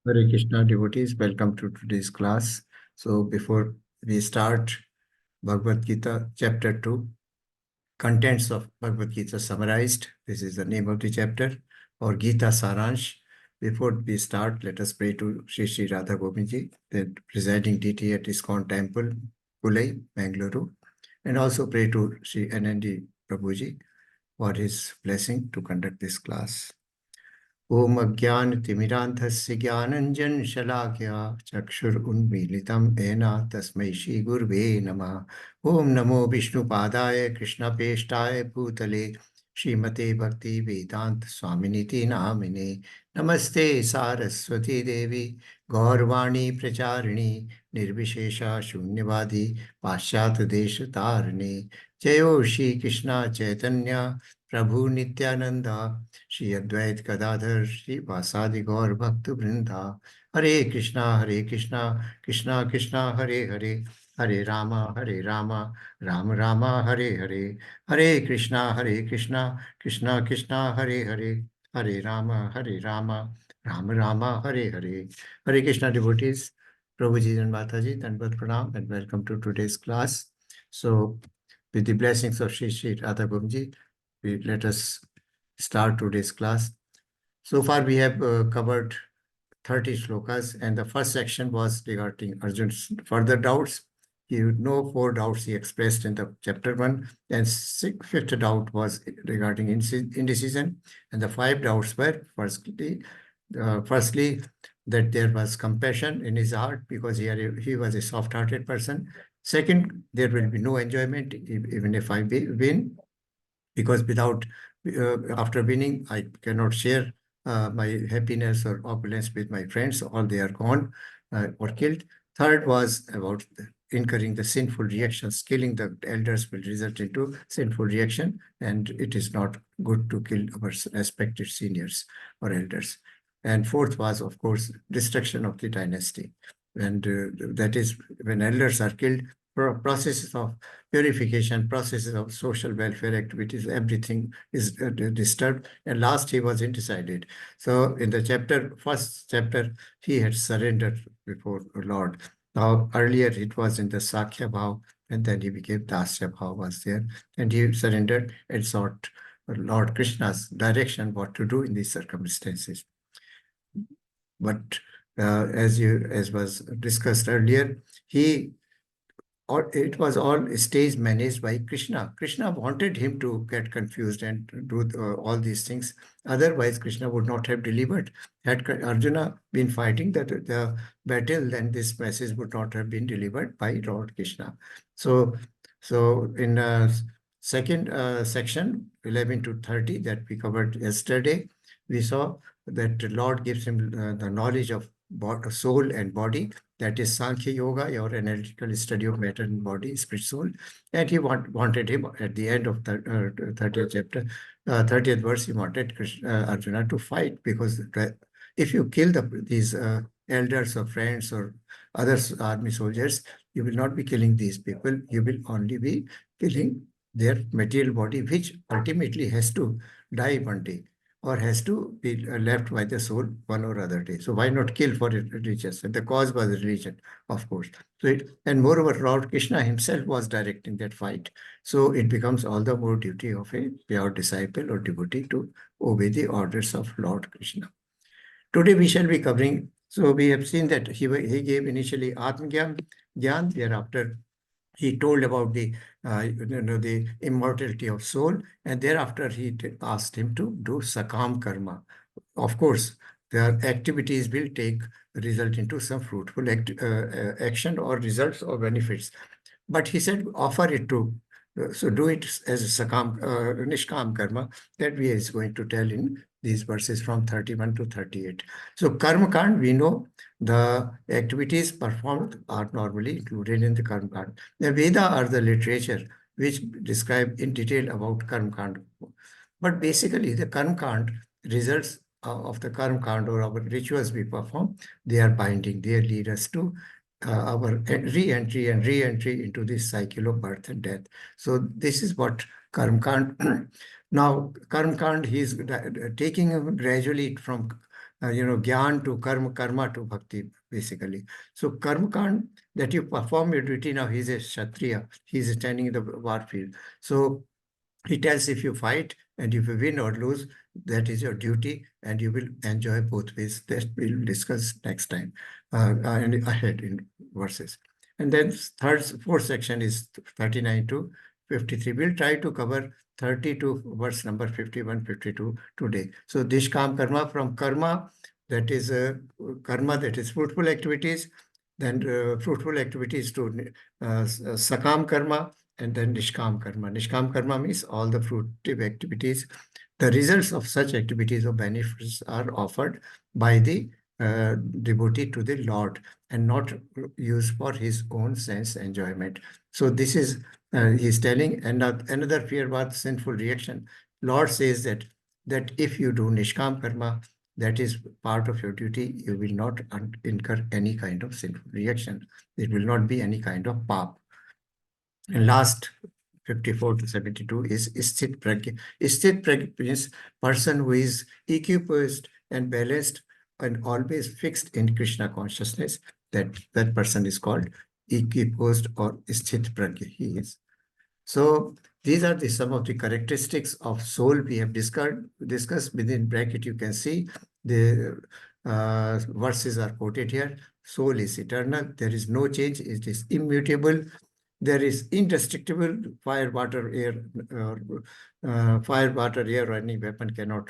Hare Krishna devotees, welcome to today's class. So before we start Bhagavad Gita chapter 2, contents of Bhagavad Gita summarized. This is the name of the chapter or Gita Saransh. Before we start, let us pray to Sri Sri Radha Gopinji, the presiding deity at ISKCON temple, Pulai, Bangalore, and also pray to Sri NND Prabhuji for his blessing to conduct this class. ओम अज्ञानतिमिरान्धस्य ज्ञानञ्जनशलाकया चक्षुरुन्मीलितं येन तस्मै श्रीगुरुवे नमः। ओम नमो विष्णुपादाय कृष्णप्रेष्ठाय भूतले श्रीमते भक्ति वेदांत स्वामिनिति नामिने। नमस्ते सारस्वती देवी गौरवाणी प्रचारिणी निर्विशेषा शून्यवादी पाश्चात्य देश तारिणी। जयो श्री कृष्ण चैतन्य प्रभु नित्यानंदा श्री अद्वैत गदाधर श्री वासादि गौर भक्त वृंदा। हरे कृष्णा कृष्णा कृष्णा हरे हरे, हरे रामा राम राम हरे हरे। हरे कृष्णा कृष्णा कृष्णा हरे हरे, हरे राम राम राम हरे हरे। हरे Krishna devotees, Prabhuji and Mataji, Dandavat Pranam and welcome to today's class. So with the blessings of Sri Sri Radha Gopinji, let us start today's class. So far we have covered 30 shlokas, and the first section was regarding Arjun's further doubts. You know, 4 doubts he expressed in the chapter 1, and fifth doubt was regarding indecision, and the 5 doubts were firstly that there was compassion in his heart because he was a soft-hearted person. Second, there will be no enjoyment even if I win, because without after winning I cannot share my happiness or opulence with my friends, or they are gone or killed. Third was about incurring the sinful reactions. Killing the elders will result into sinful reaction, and it is not good to kill our respected seniors or elders. And fourth was, of course, destruction of the dynasty. And that is when elders are killed, processes of purification, processes of social welfare activities, everything is disturbed. And last, he was indecided. So in the first chapter, he had surrendered before the Lord. Now, earlier it was in the Sakya Bhav, and then he became Dasya Bhav was there. And he surrendered and sought Lord Krishna's direction what to do in these circumstances. But as was discussed earlier, it was all stage managed by Krishna. Krishna wanted him to get confused and do all these things. Otherwise, Krishna would not have delivered. Had Arjuna been fighting the battle, then this message would not have been delivered by Lord Krishna. So in second section, 11 to 30, that we covered yesterday, we saw that the Lord gives him the knowledge of soul and body. That is Sankhya Yoga, your analytical study of matter and body, spirit, soul. And he wanted him at the end of the 30th chapter, 30th verse, he wanted Arjuna to fight, because if you kill these elders or friends or other army soldiers, you will not be killing these people. You will only be killing their material body, which ultimately has to die one day, or has to be left by the soul one or other day. So why not kill for religious? And the cause was religion, of course. And moreover, Lord Krishna himself was directing that fight. So it becomes all the more duty of a pure disciple or devotee to obey the orders of Lord Krishna. Today we shall be covering, so we have seen that he gave initially Atma Gyan, thereafter he told about the the immortality of soul, and thereafter he asked him to do sakam karma. Of course, their activities will result into some fruitful action or results or benefits. But he said, offer it to, so do it as a nishkam karma, that we is going to tell in these verses from 31 to 38. So karma kand, we know the activities performed are normally included in the karma kand. The Veda are the literature which describe in detail about karma kand. But basically the karma kand results of the karma kand or our rituals we perform, they are binding. They lead us to our re-entry into this cycle of birth and death. So this is what karma kand. Now karma kand, he is taking him gradually from Gyan to karma, karma to bhakti, basically. So karma kand, that you perform your duty now, he's a Kshatriya, he's standing in the war field. So he tells if you fight and if you win or lose, that is your duty and you will enjoy both ways. That we'll discuss next time and ahead in verses. And then fourth section is 39 to 53. We'll try to cover 30 to verse number 51, 52 today. So Dishkam Karma, from karma, that is karma, that is fruitful activities, then fruitful activities to Sakam Karma, and then Nishkam Karma. Nishkam Karma means all the fruitive activities. The results of such activities or benefits are offered by the devotee to the Lord and not used for his own sense enjoyment. So this is, he's telling, and another fear was sinful reaction. Lord says that if you do Nishkam Karma, that is part of your duty, you will not incur any kind of sinful reaction. There will not be any kind of pap. And last 54 to 72 is Sthit Pragya. Sthit Pragya means person who is equipoised and balanced and always fixed in Krishna consciousness. That person is called equipoised or Sthit Pragya. He is. So these are some of the characteristics of soul we have discussed. Within bracket, you can see the verses are quoted here. Soul is eternal. There is no change. It is immutable. There is indestructible. Fire, water, air, or any weapon cannot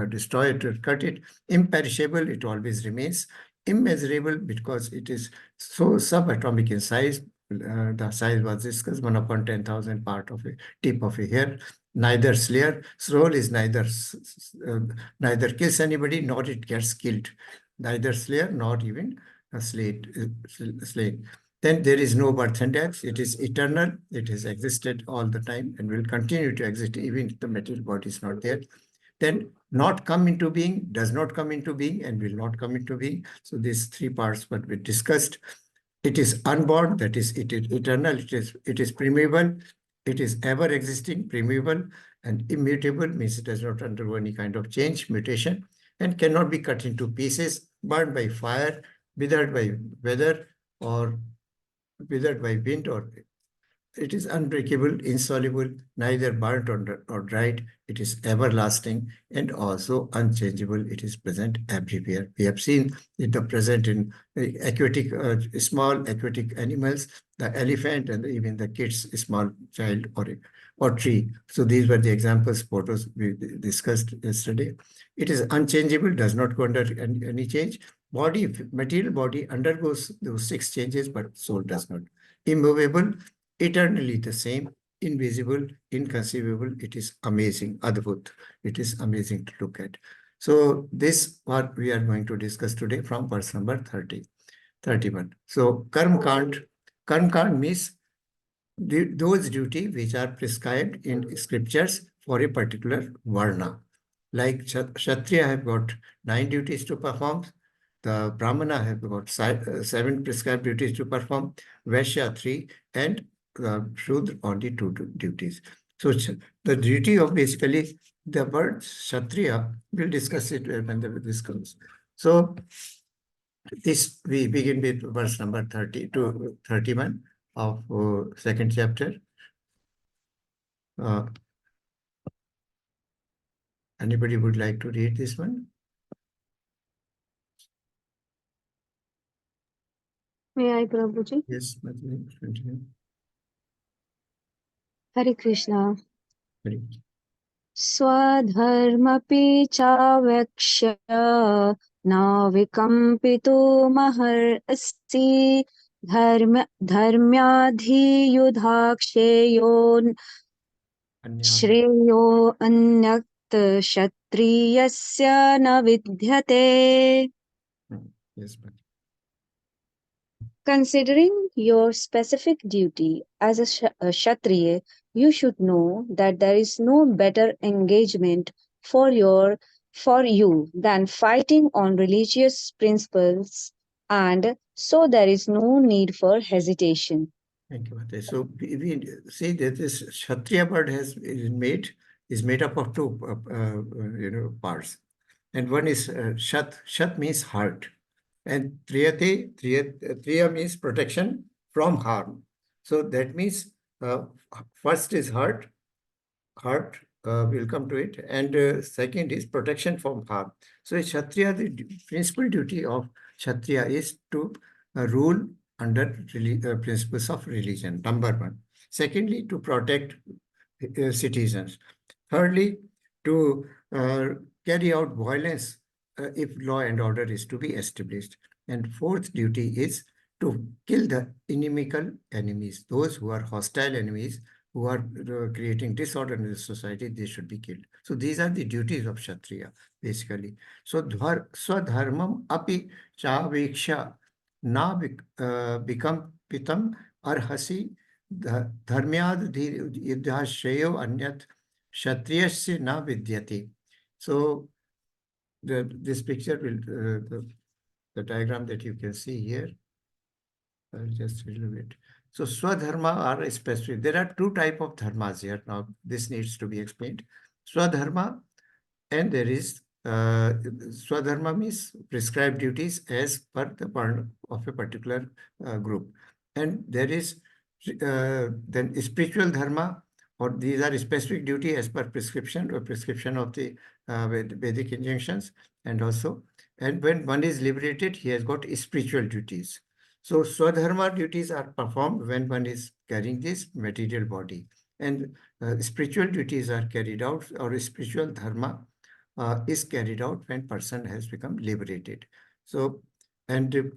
destroy it or cut it. Imperishable, it always remains. Immeasurable, because it is so subatomic in size. The size was discussed, 1 upon 10,000 part of a tip of a hair. Neither slayer. Soul is neither kills anybody, nor it gets killed. Neither slayer, nor even slain. Then there is no birth and death. It is eternal. It has existed all the time and will continue to exist even if the material body is not there. Then not come into being, does not come into being, and will not come into being. So these three parts what we discussed. It is unborn, that is, it is eternal, it is primeval, it is ever existing, primeval, and immutable means it does not undergo any kind of change, mutation, and cannot be cut into pieces, burned by fire, withered by weather, or withered by wind, or it is unbreakable, insoluble, neither burnt or dried. It is everlasting and also unchangeable. It is present everywhere. We have seen it present in aquatic, small aquatic animals, the elephant, and even the kids, small child or tree. So these were the examples, photos we discussed yesterday. It is unchangeable, does not go under any change. Body, material body undergoes those 6 changes, but soul does not. Immovable, eternally the same, invisible, inconceivable. It is amazing, Adbhut. It is amazing to look at. So this what we are going to discuss today from verse number 31. So Karma Kand means those duties which are prescribed in scriptures for a particular varna. Like Kshatriya have got 9 duties to perform. The Brahmana have got 7 prescribed duties to perform. Vaishya 3, and Shudra only 2 duties. So the duty of basically the word Kshatriya, we'll discuss it when this comes. So this we begin with verse number 30 to 31 of 2nd chapter. Anybody would like to read this one? May I, Prabhuji? Yes, continue. Hare Krishna. Hare. Swadharmapi chavakshya navikampitu dharmyadhiyudhaksheyo shreyo anyat kshatriyasya na vidyate. Yes, but Considering your specific duty as a Kshatriya, you should know that there is no better engagement for you than fighting on religious principles, and so there is no need for hesitation. thank you, Mate. So we see that this Kshatriya word is made up of 2 parts. and one is Shat. Shat means heart. And Triya means protection from harm. So that means first is heart, we'll come to it, and second is protection from harm. So a Kshatriya, the principal duty of Kshatriya is to rule under principles of religion, number one. Secondly, to protect citizens. Thirdly, to carry out violence if law and order is to be established. And fourth duty is to kill the inimical enemies, those who are hostile enemies, who are creating disorder in the society, they should be killed. So these are the duties of Kshatriya, basically. So swadharmam api chaveksha na become pitam arhasi dharmyad yuddha shreyo anyat kshatriyasya na vidyati. So this picture will, the diagram that you can see here, just a little bit. So Swadharma are specific. There are two types of dharmas here. Now this needs to be explained. Swadharma, and there is Swadharma means prescribed duties as per the burn of a particular group. And there is then spiritual dharma, or these are specific duty as per prescription or prescription of the Vedic injunctions. And also, and when one is liberated, he has got spiritual duties. So Swadharma duties are performed when one is carrying this material body. And spiritual duties are carried out, or spiritual dharma is carried out when person has become liberated. So, and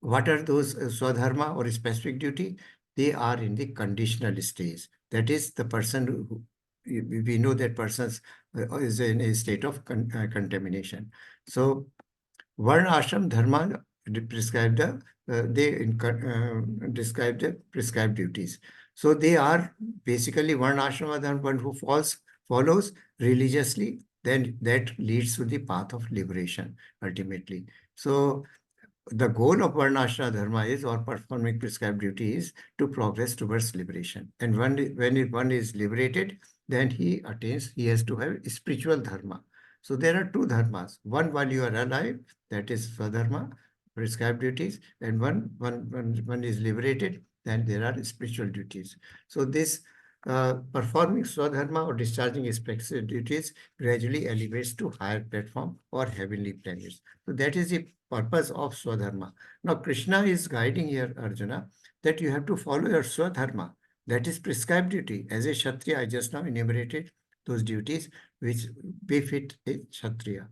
what are those swadharma or specific duty? They are in the conditional stage. That is, the person who, we know that persons is in a state of contamination. So Varna ashram dharma prescribe the describe the prescribed duties. So they are basically Varna ashram dharma, one who follows religiously, then that leads to the path of liberation ultimately. So the goal of Varnashra Dharma is, or performing prescribed duty is, to progress towards liberation. And when one is liberated, then he has to have spiritual dharma. So there are two dharmas. One while you are alive, that is Swadharma, prescribed duties, and one is liberated, then there are spiritual duties. So this performing Swadharma or discharging spiritual duties gradually elevates to higher platform or heavenly planets. So that is the purpose of Swadharma. Now Krishna is guiding here, Arjuna, that you have to follow your Swadharma. That is prescribed duty. As a Kshatriya, I just now enumerated those duties which befit a Kshatriya.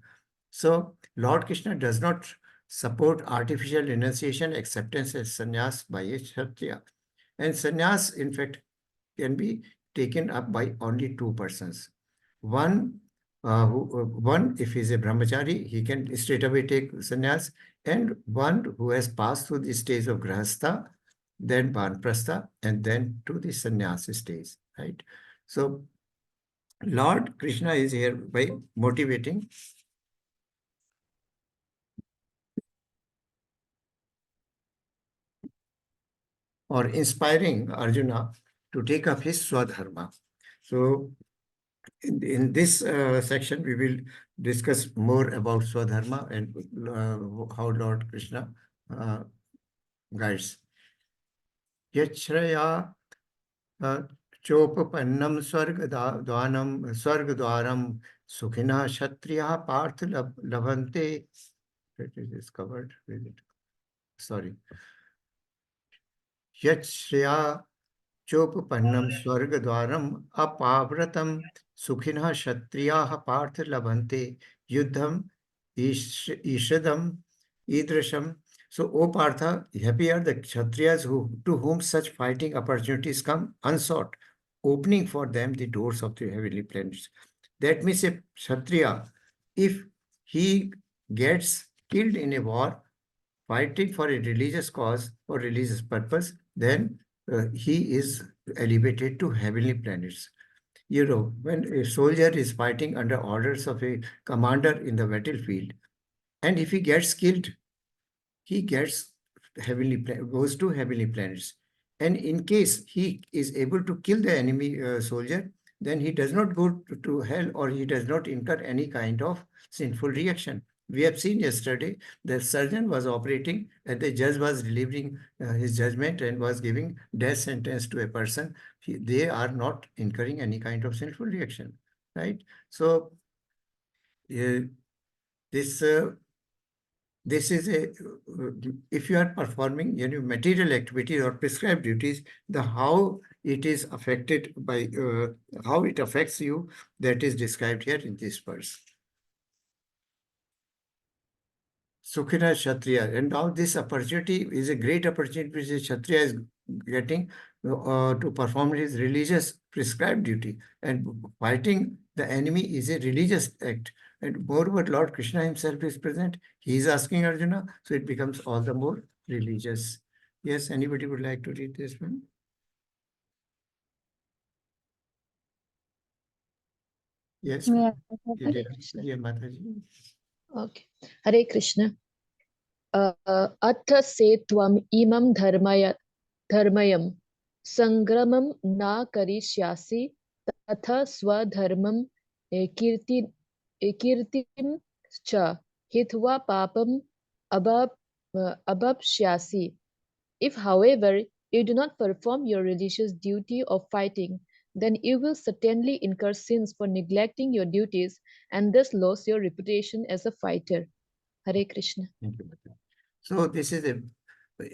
So Lord Krishna does not support artificial renunciation, acceptance as sannyas by a Kshatriya. And sannyas, in fact, can be taken up by only two persons. One, one, if he is a brahmachari, he can straight away take sannyas, and one who has passed through the stage of grahastha, then vanprastha, and then to the sannyas stage, right? So Lord Krishna is here by motivating or inspiring Arjuna to take up his Swadharma. So in this section, we will discuss more about Swadharma and how Lord Krishna guides. Yachraya चोपपन्नम स्वर्गद्वारम सुखिनः क्षत्रियः पार्थ लभन्ते. It is covered with it. Sorry. Yachraya चोपपन्नम स्वर्गद्वारम अपावृतम सुखिनः क्षत्रियाः पार्थ लभन्ते युद्धम ईषदम ईदृशम. So, O Partha, happy are the Kshatriyas to whom such fighting opportunities come unsought, opening for them the doors of the heavenly planets. That means a Kshatriya, if he gets killed in a war, fighting for a religious cause or religious purpose, then he is elevated to heavenly planets. You know, when a soldier is fighting under orders of a commander in the battlefield, and if he gets killed, he gets goes to heavenly planets. And in case he is able to kill the enemy soldier, then he does not go to hell, or he does not incur any kind of sinful reaction. We have seen yesterday the surgeon was operating and the judge was delivering his judgment and was giving death sentence to a person. They are not incurring any kind of sinful reaction, right? So uh, this this is a if you are performing material activities or prescribed duties, the how it is affected by how it affects you, that is described here in this verse. Sukhina Kshatriya. And now this opportunity is a great opportunity which the Kshatriya is getting to perform his religious prescribed duty. And fighting the enemy is a religious act. And moreover, Lord Krishna himself is present. He is asking Arjuna, so it becomes all the more religious. Yes, anybody would like to read this one? Yes, Yeah. Hare Krishna. yeah, Mataji. Okay. Hare Krishna. अथ से त्वम इमं धर्मयं संग्रामं न करिष्यासि तथ स्वधर्मं कीर्तिं च हित्वा पापं abhapshyasi. If, however, you do not perform your religious duty of fighting, then you will certainly incur sins for neglecting your duties and thus lose your reputation as a fighter. Hare Krishna. Thank you, Mataji. So this is a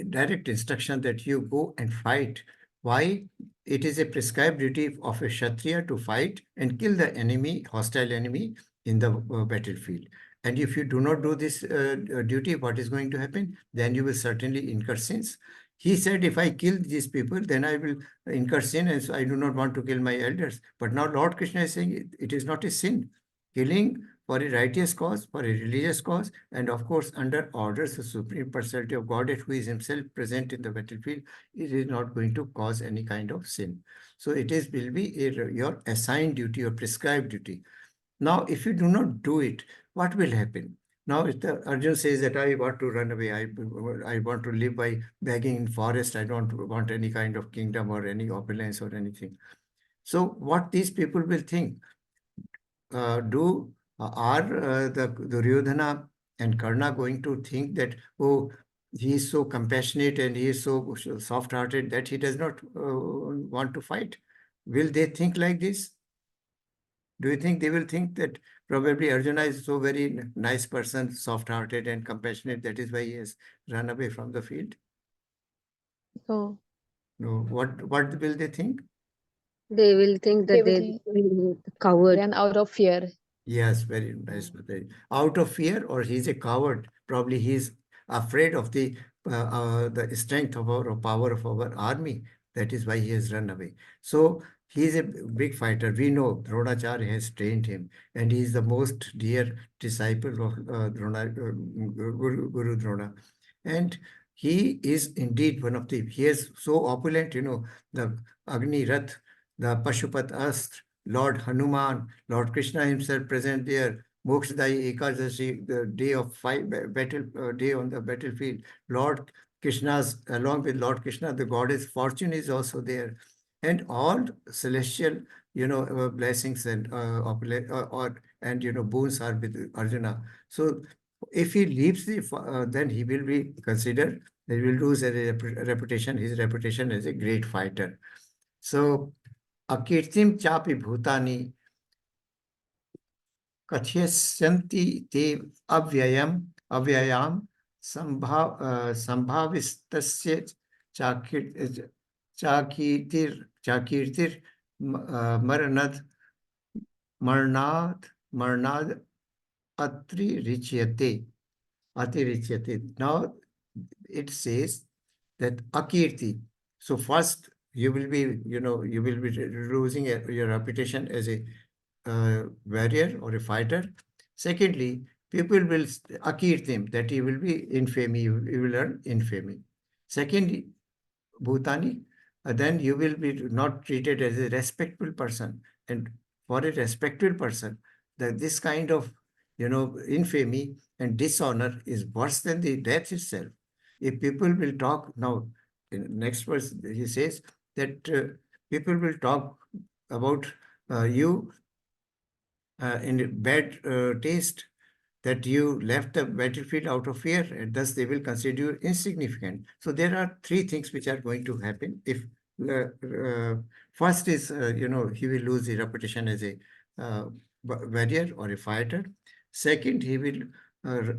direct instruction that you go and fight. Why? It is a prescribed duty of a Kshatriya to fight and kill the enemy, hostile enemy in the battlefield. And if you do not do this duty, what is going to happen? Then you will certainly incur sins. He said, if I kill these people, then I will incur sin, and so I do not want to kill my elders. But now Lord Krishna is saying it is not a sin. Killing for a righteous cause, for a religious cause, and of course, under orders of Supreme Personality of Godhead, who is himself present in the battlefield, it is not going to cause any kind of sin. So it is will be your assigned duty or prescribed duty. Now, if you do not do it, what will happen? Now, if the Arjun says that I want to run away, I want to live by begging in forest, I don't want any kind of kingdom or any opulence or anything. So what these people will think? Are the Duryodhana and Karna going to think that, oh, he is so compassionate and he is so soft-hearted that he does not want to fight? Will they think like this? Do you think they will think that probably Arjuna is so very nice person, soft-hearted and compassionate, that is why he has run away from the field? No. No. What will they think? They will think They that will they think coward. ran out of fear. Yes, very nice. Mataji. Out of fear, or he's a coward. Probably he's afraid of the strength of our or power of our army. That is why he has run away. So he is a big fighter. We know Dronacharya has trained him, and he is the most dear disciple of Guru Drona. And he is indeed one of the. He is so opulent. The Agni Rath, the Pashupat Astra, Lord Hanuman, Lord Krishna himself present there. Mokshadayi Ekadashi, the day of day on the battlefield. Lord Krishna's, along with Lord Krishna, the goddess Fortune is also there, and all celestial, blessings and boons are with Arjuna. So, if he leaves then he will be considered. He will lose a reputation. His reputation as a great fighter. So, Akirtim chapi bhutani कथयस्यन्ति ते अव्ययम संभाविस्तस्य चाकीर्तिर मरणद मरणाद अतिरिच्यते. Now it says that akirti. So first you will be losing your reputation as a warrior or a fighter. Secondly, people will akirtim, that he will be infamy, you will earn infamy. Secondly, Bhutani, then you will be not treated as a respectful person. And for a respectful person, that this kind of infamy and dishonor is worse than the death itself. If people will talk now, in next verse he says that people will talk about you in bad taste, that you left the battlefield out of fear, and thus they will consider you insignificant. So there are three things which are going to happen. If first is, he will lose his reputation as a warrior or a fighter. Second, he will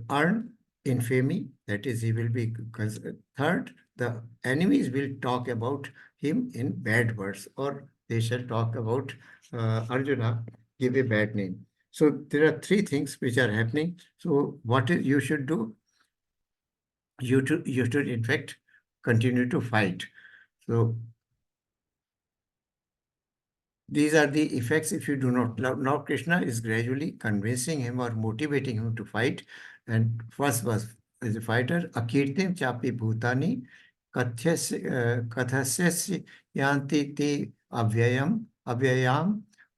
earn infamy. That is, he will be. Third, the enemies will talk about him in bad words, or they shall talk about Arjuna, give a bad name. So there are three things which are happening. So what you should do? You should in fact continue to fight. So these are the effects if you do not. Now Krishna is gradually convincing him or motivating him to fight. And first was as a fighter, akirtim chapi bhutani kathasya yanti te avyayam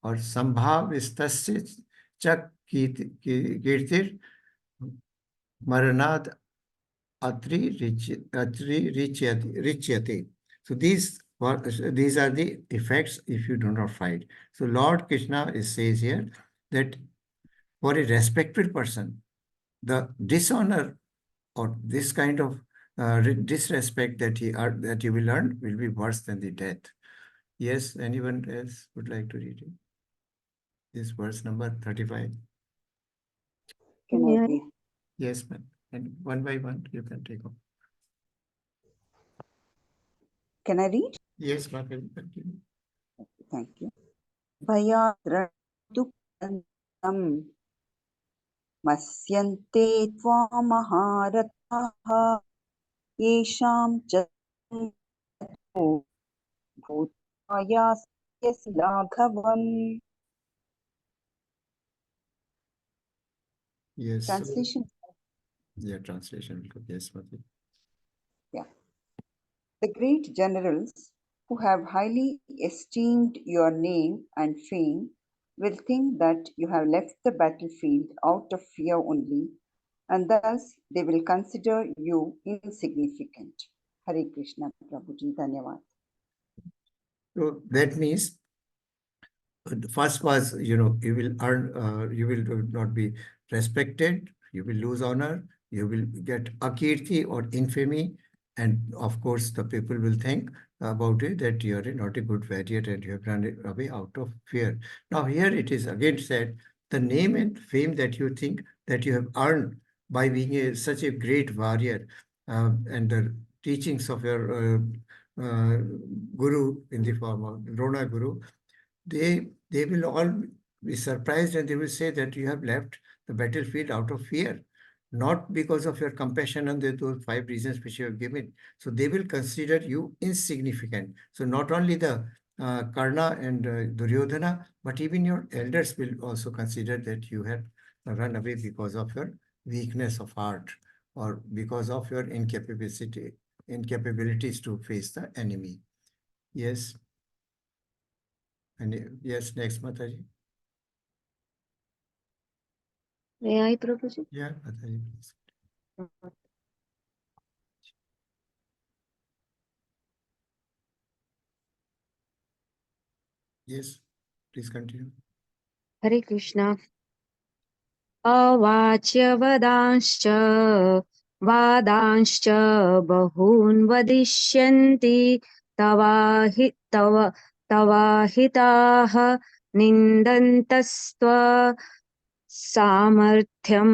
or sambhavistasya chak kirtir maranad Atri So these are the effects if you do not fight. So Lord Krishna says here that for a respectful person, the dishonor or this kind of disrespect that you will learn will be worse than the death. Yes, anyone else would like to read it? This verse number 35. Can I read? Yes, ma'am. And one by one you can take on. Can I read? Yes, ma'am. Continue. Thank you. Bhayadratukandam masyante tvamaharatāha yesham bhutayasya laghavam. Yes. Translation. Yeah, translation. Yes, Mati. Yeah. The great generals who have highly esteemed your name and fame will think that you have left the battlefield out of fear only, and thus they will consider you insignificant. Hare Krishna, Prabhuji, Dhanyavad. So that means the first was, you will earn, you will not be respected, you will lose honor, you will get akirti or infamy, and of course the people will think about it that you are not a good warrior and you have run away out of fear. Now here it is again said, the name and fame that you think that you have earned by being such a great warrior, and the teachings of your guru in the form of Drona Guru, they will all be surprised and they will say that you have left the battlefield out of fear, not because of your compassion and those five reasons which you have given. So they will consider you insignificant. So not only the Karna and Duryodhana, but even your elders will also consider that you have run away because of your weakness of heart or because of your incapabilities to face the enemy. Yes. And yes, next, Mataji. May I, Prabhuji? Yeah, Mataji, please. Yes, please continue. Hare Krishna. Aváಚ್य वादांश्च बहून् वदिष्यन्ति तवाहिताः निन्दन्तस्त्व सामर्थ्यं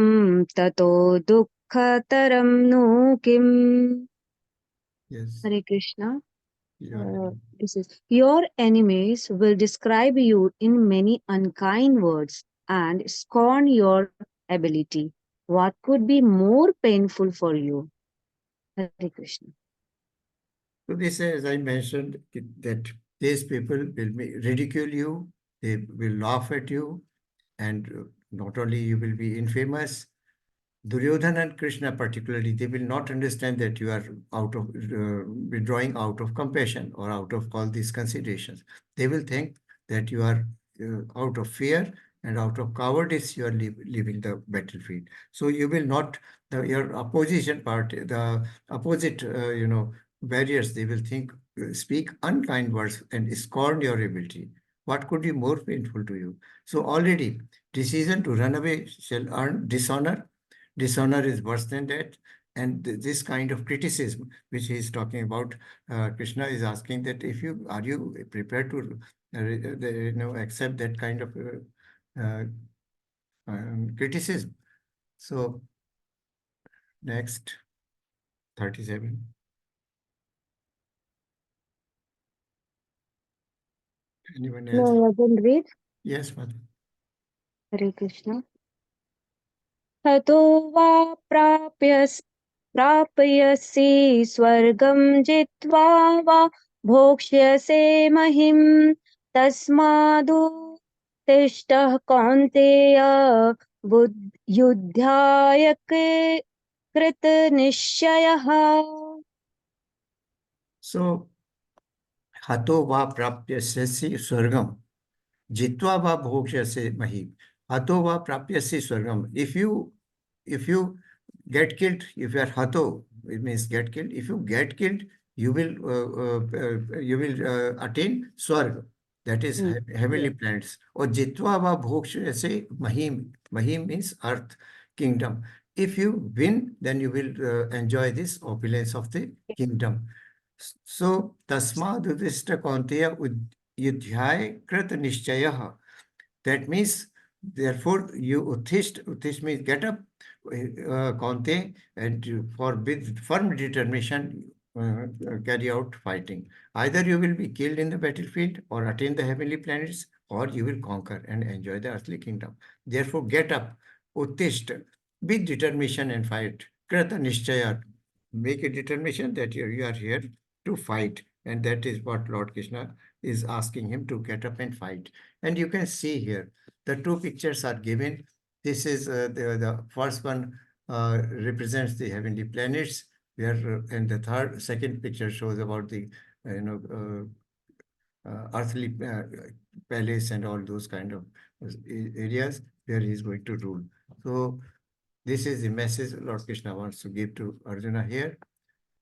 ततो दुःखतरं नु किम्. Yes. Hare Krishna. Yeah. This is your enemies will describe you in many unkind words and scorn your ability. What could be more painful for you? Hare Krishna. So this, as I mentioned, that these people will ridicule you, they will laugh at you, and not only you will be infamous, Duryodhana and Krishna particularly, they will not understand that you are out of withdrawing out of compassion or out of all these considerations. They will think that you are out of fear and out of cowardice, you are leaving the battlefield. So you will not, your opposition party, the opposite, barriers, they will think, speak unkind words and scorn your ability. What could be more painful to you? So already Decision to run away shall earn dishonor. Dishonor is worse than that. And this kind of criticism, which he is talking about, Krishna is asking that if you are you prepared to accept that kind of criticism. So next, 37. Anyone else? No, I can read. Yes, Mother. Hare Krishna. ततो वा प्राप्यसि स्वर्गं जित्वा वा भोक्ष्यसे महिम् तस्मादुत्तिष्ठ कौन्तेय युद्धाय कृतनिश्चयः. So, hato va prapyasya swargam. Jitva va bhokshase mahi. Hato va prapyasya swargam. If you get killed, if you are hato, it means get killed. If you get killed, you will attain swarg. That is heavenly planets. Or jitva va bhokshase mahim. Mahim means earth, kingdom. If you win, then you will enjoy this opulence of the kingdom. So, tasmad udishta kaunteya yudhyaya krit nishchayaha. That means, therefore, you uthisht means get up, kaunte, and with firm determination carry out fighting. Either you will be killed in the battlefield or attain the heavenly planets, or you will conquer and enjoy the earthly kingdom. Therefore, get up, uthisht, with determination and fight. Krita nishchaya, make a determination that you are here to fight. And that is what Lord Krishna is asking him to get up and fight. And you can see here, the two pictures are given. This is the first one represents the heavenly planets, where and the second picture shows about the earthly palace and all those kind of areas where he is going to rule. So this is the message Lord Krishna wants to give to Arjuna here.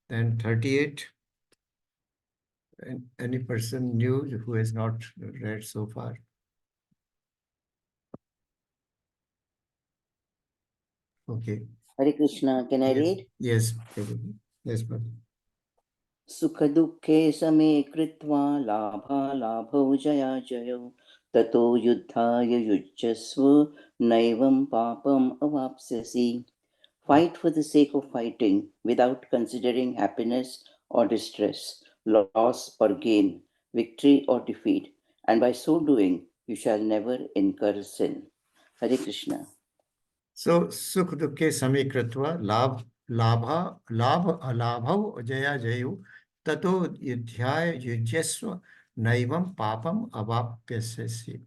Then 38. And any person new who has not read so far? Okay. Hare Krishna, can I Yes. read? Yes. Yes, brother. सुखदुःखे समे कृत्वा लाभालाभौ जयाजयौ ततो युद्धाय युज्यस्व नैवं पापम् अवाप्स्यसि. Fight for the sake of fighting without considering happiness or distress, loss or gain, victory or defeat, and by so doing you shall never incur sin. Hare Krishna. So, sukh dukhe same kritva labha alabhav jaya jayu tato yudhyaya yujyasva naivam papam avapyasya.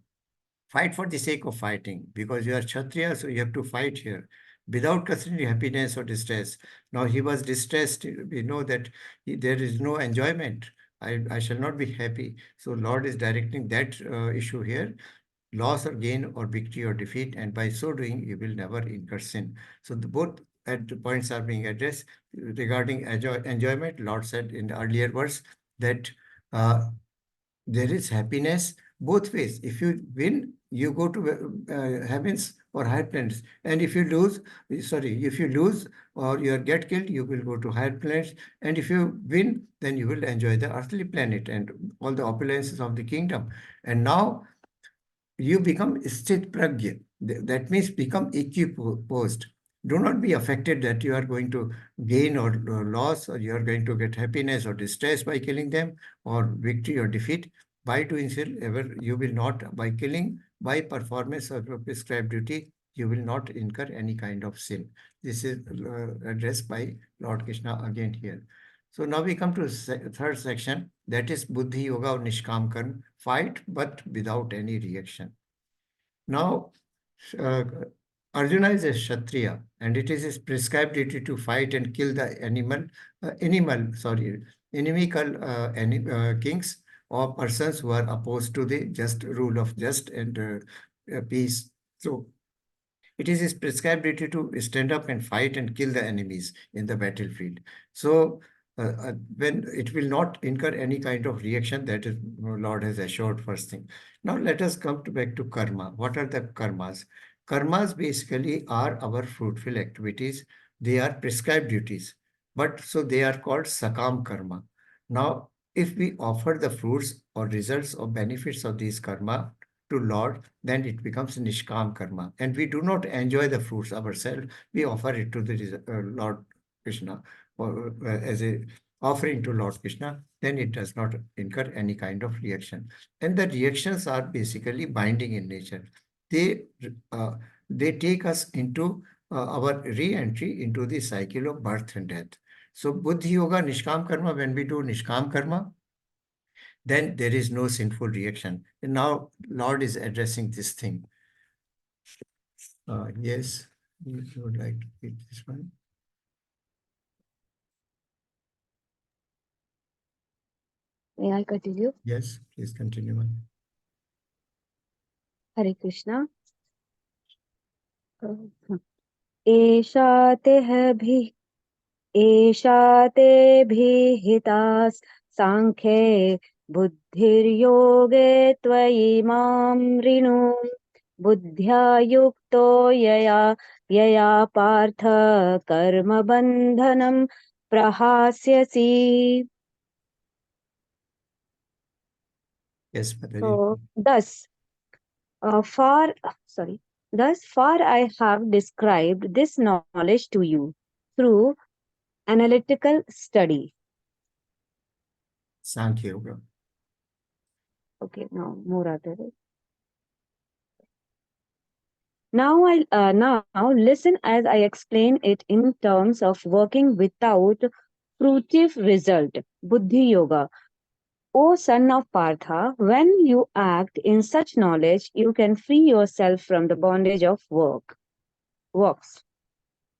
Fight for the sake of fighting, because you are Kshatriya, so you have to fight here without considering happiness or distress. Now he was distressed. We know that there is no enjoyment. I shall not be happy. So Lord is directing that issue here, loss or gain or victory or defeat, and by so doing you will never incur sin. So both points are being addressed. Regarding enjoyment, Lord said in the earlier verse that there is happiness both ways. If you win, you go to heavens or higher planets. And if you lose, or you get killed, you will go to higher planets. And if you win, then you will enjoy the earthly planet and all the opulences of the kingdom. And now you become sthit pragya. That means become equiposed. Do not be affected that you are going to gain or loss, or you are going to get happiness or distress by killing them, or victory or defeat. By doing so, ever you will not, by killing, by performance of a prescribed duty, you will not incur any kind of sin. This is addressed by Lord Krishna again here. So now we come to third section, that is Buddhi Yoga or Nishkam Karma, fight but without any reaction. Now, Arjuna is a Kshatriya, and it is his prescribed duty to fight and kill the inimical kings or persons who are opposed to the just rule of just and peace. So, it is his prescribed duty to stand up and fight and kill the enemies in the battlefield. So, when it will not incur any kind of reaction, that is, Lord has assured first thing. Now let us come back to karma. What are the karmas? Karmas basically are our fruitful activities. They are prescribed duties, but so they are called sakam karma. Now, if we offer the fruits or results or benefits of these karma to Lord, then it becomes nishkam karma, and we do not enjoy the fruits ourselves. We offer it to the Lord Krishna, or as a offering to Lord Krishna, then it does not incur any kind of reaction. And the reactions are basically binding in nature. They, uh, they take us into our re-entry into the cycle of birth and death. So Buddhi Yoga, Nishkam Karma, when we do Nishkam Karma, then there is no sinful reaction. And now Lord is addressing this thing. Yes, if you would like to read this one. May I continue? Yes, please continue. Hare Krishna. एषा ते भिहिता सांख्ये बुद्धिर्योगे त्वयि मां ऋणु बुद्ध्या युक्तो यया Partha कर्मबन्धनं प्रहास्यसि. Yes, Mataji. So thus far I have described this knowledge to you through analytical study. Sankhya Yoga. Okay, now more other. Now listen as I explain it in terms of working without fruitive result. Buddhi Yoga. O son of Partha, when you act in such knowledge, you can free yourself from the bondage of works.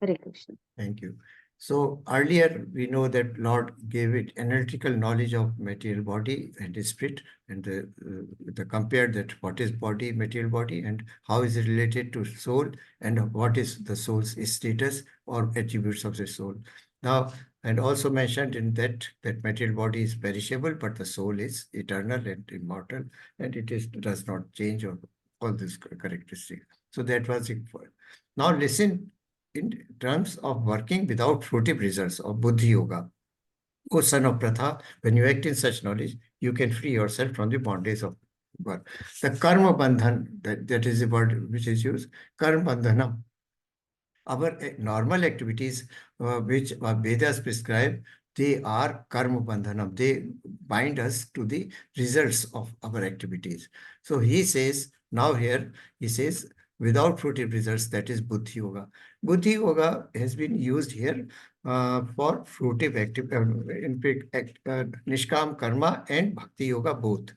Hare Krishna. Thank you. So earlier we know that Lord gave it analytical knowledge of material body and the spirit, and the compared that what is body, material body, and how is it related to soul, and what is the soul's status or attributes of the soul. Now, and also mentioned in that material body is perishable, but the soul is eternal and immortal, and does not change or all these characteristics. So that was it. Now listen in terms of working without fruitive results of Buddhi Yoga. O son of Pratha, when you act in such knowledge, you can free yourself from the bondage of birth. The karma bandhan, that is the word which is used, karma bandhanam. Our normal activities which Vedas prescribe, they are karma bandhanam. They bind us to the results of our activities. So he says, now here, he says, without fruitive results, that is Buddhi Yoga. Buddhi Yoga has been used here for fruitive Nishkam Karma and Bhakti Yoga both.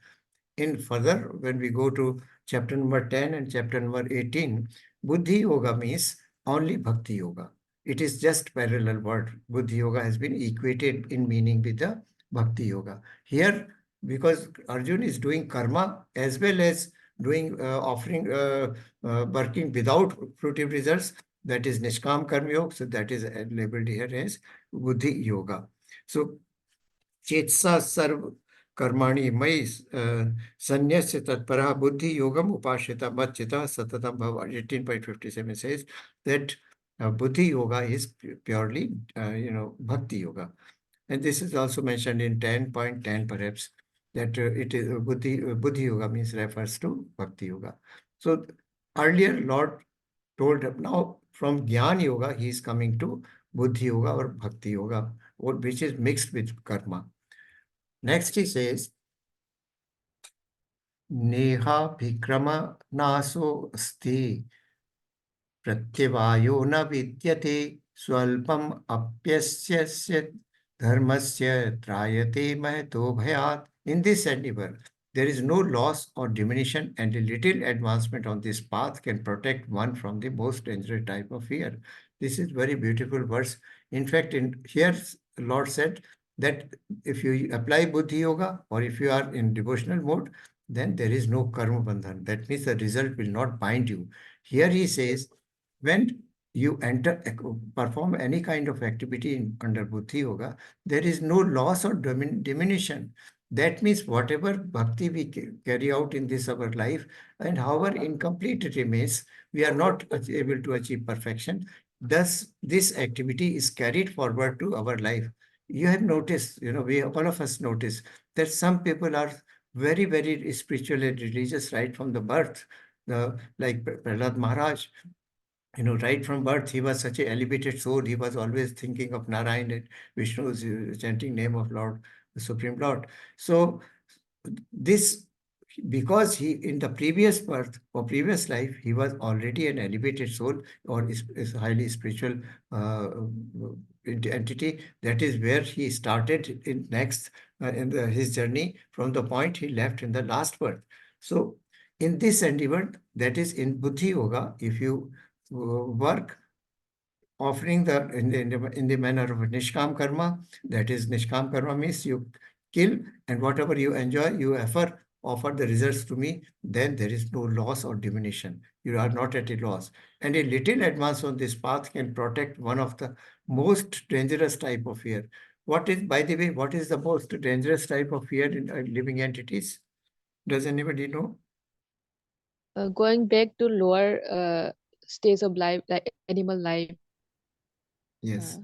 In further, when we go to chapter number 10 and chapter number 18, Buddhi Yoga means only Bhakti Yoga. It is just parallel word. Buddhi Yoga has been equated in meaning with the Bhakti Yoga. Here, because Arjun is doing karma as well as doing offering, working without fruitive results, that is Nishkam Karma Yoga. So that is labeled here as Buddhi Yoga. So Chetsa Sarv Karmani Mai Sanyasya Tatpara Buddhi Yogam Upashita Machita Satatam Bhava. 18.57 says that Buddhi Yoga is purely, Bhakti Yoga. And this is also mentioned in 10.10 perhaps, that it is Buddhi Yoga means refers to Bhakti Yoga. So earlier Lord told him, now from Jnana Yoga he is coming to Buddhi Yoga or Bhakti Yoga, which is mixed with karma. Next he says, Neha Bhikrama Naso Asti Pratyavayo na vidyate Swalpam Apyasya Dharmasya Trayate Mahato Bhayat. In this endeavor, there is no loss or diminution, and a little advancement on this path can protect one from the most dangerous type of fear. This is very beautiful verse. In fact, here Lord said that if you apply Buddhi Yoga or if you are in devotional mode, then there is no karma bandhan. That means the result will not bind you. Here he says, when you perform any kind of activity under Buddhi Yoga, there is no loss or diminution. That means whatever bhakti we carry out in this our life, and however incomplete it remains, we are not able to achieve perfection. Thus, this activity is carried forward to our life. You have noticed, we all of us notice that some people are very, very spiritual and religious right from the birth. Like Prahlad Maharaj, right from birth, he was such an elevated soul. He was always thinking of Narayan and Vishnu's chanting name of Lord, the Supreme Lord. So this, because he, in the previous birth or previous life, he was already an elevated soul or is highly spiritual entity. That is where he started in next his journey from the point he left in the last birth. So in this endeavor, that is in Buddhi Yoga, if you work offering in the manner of Nishkam Karma, that is Nishkam Karma means you kill, and whatever you enjoy, you offer the results to me, then there is no loss or diminution. You are not at a loss. And a little advance on this path can protect one of the most dangerous type of fear. What is, by the way, what is the most dangerous type of fear in living entities? Does anybody know? Going back to lower stages of life, like animal life. Yes.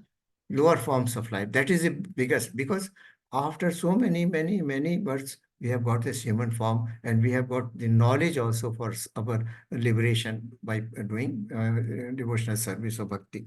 Lower forms of life. That is the biggest, because after so many, many, many births, we have got this human form, and we have got the knowledge also for our liberation by doing devotional service of bhakti.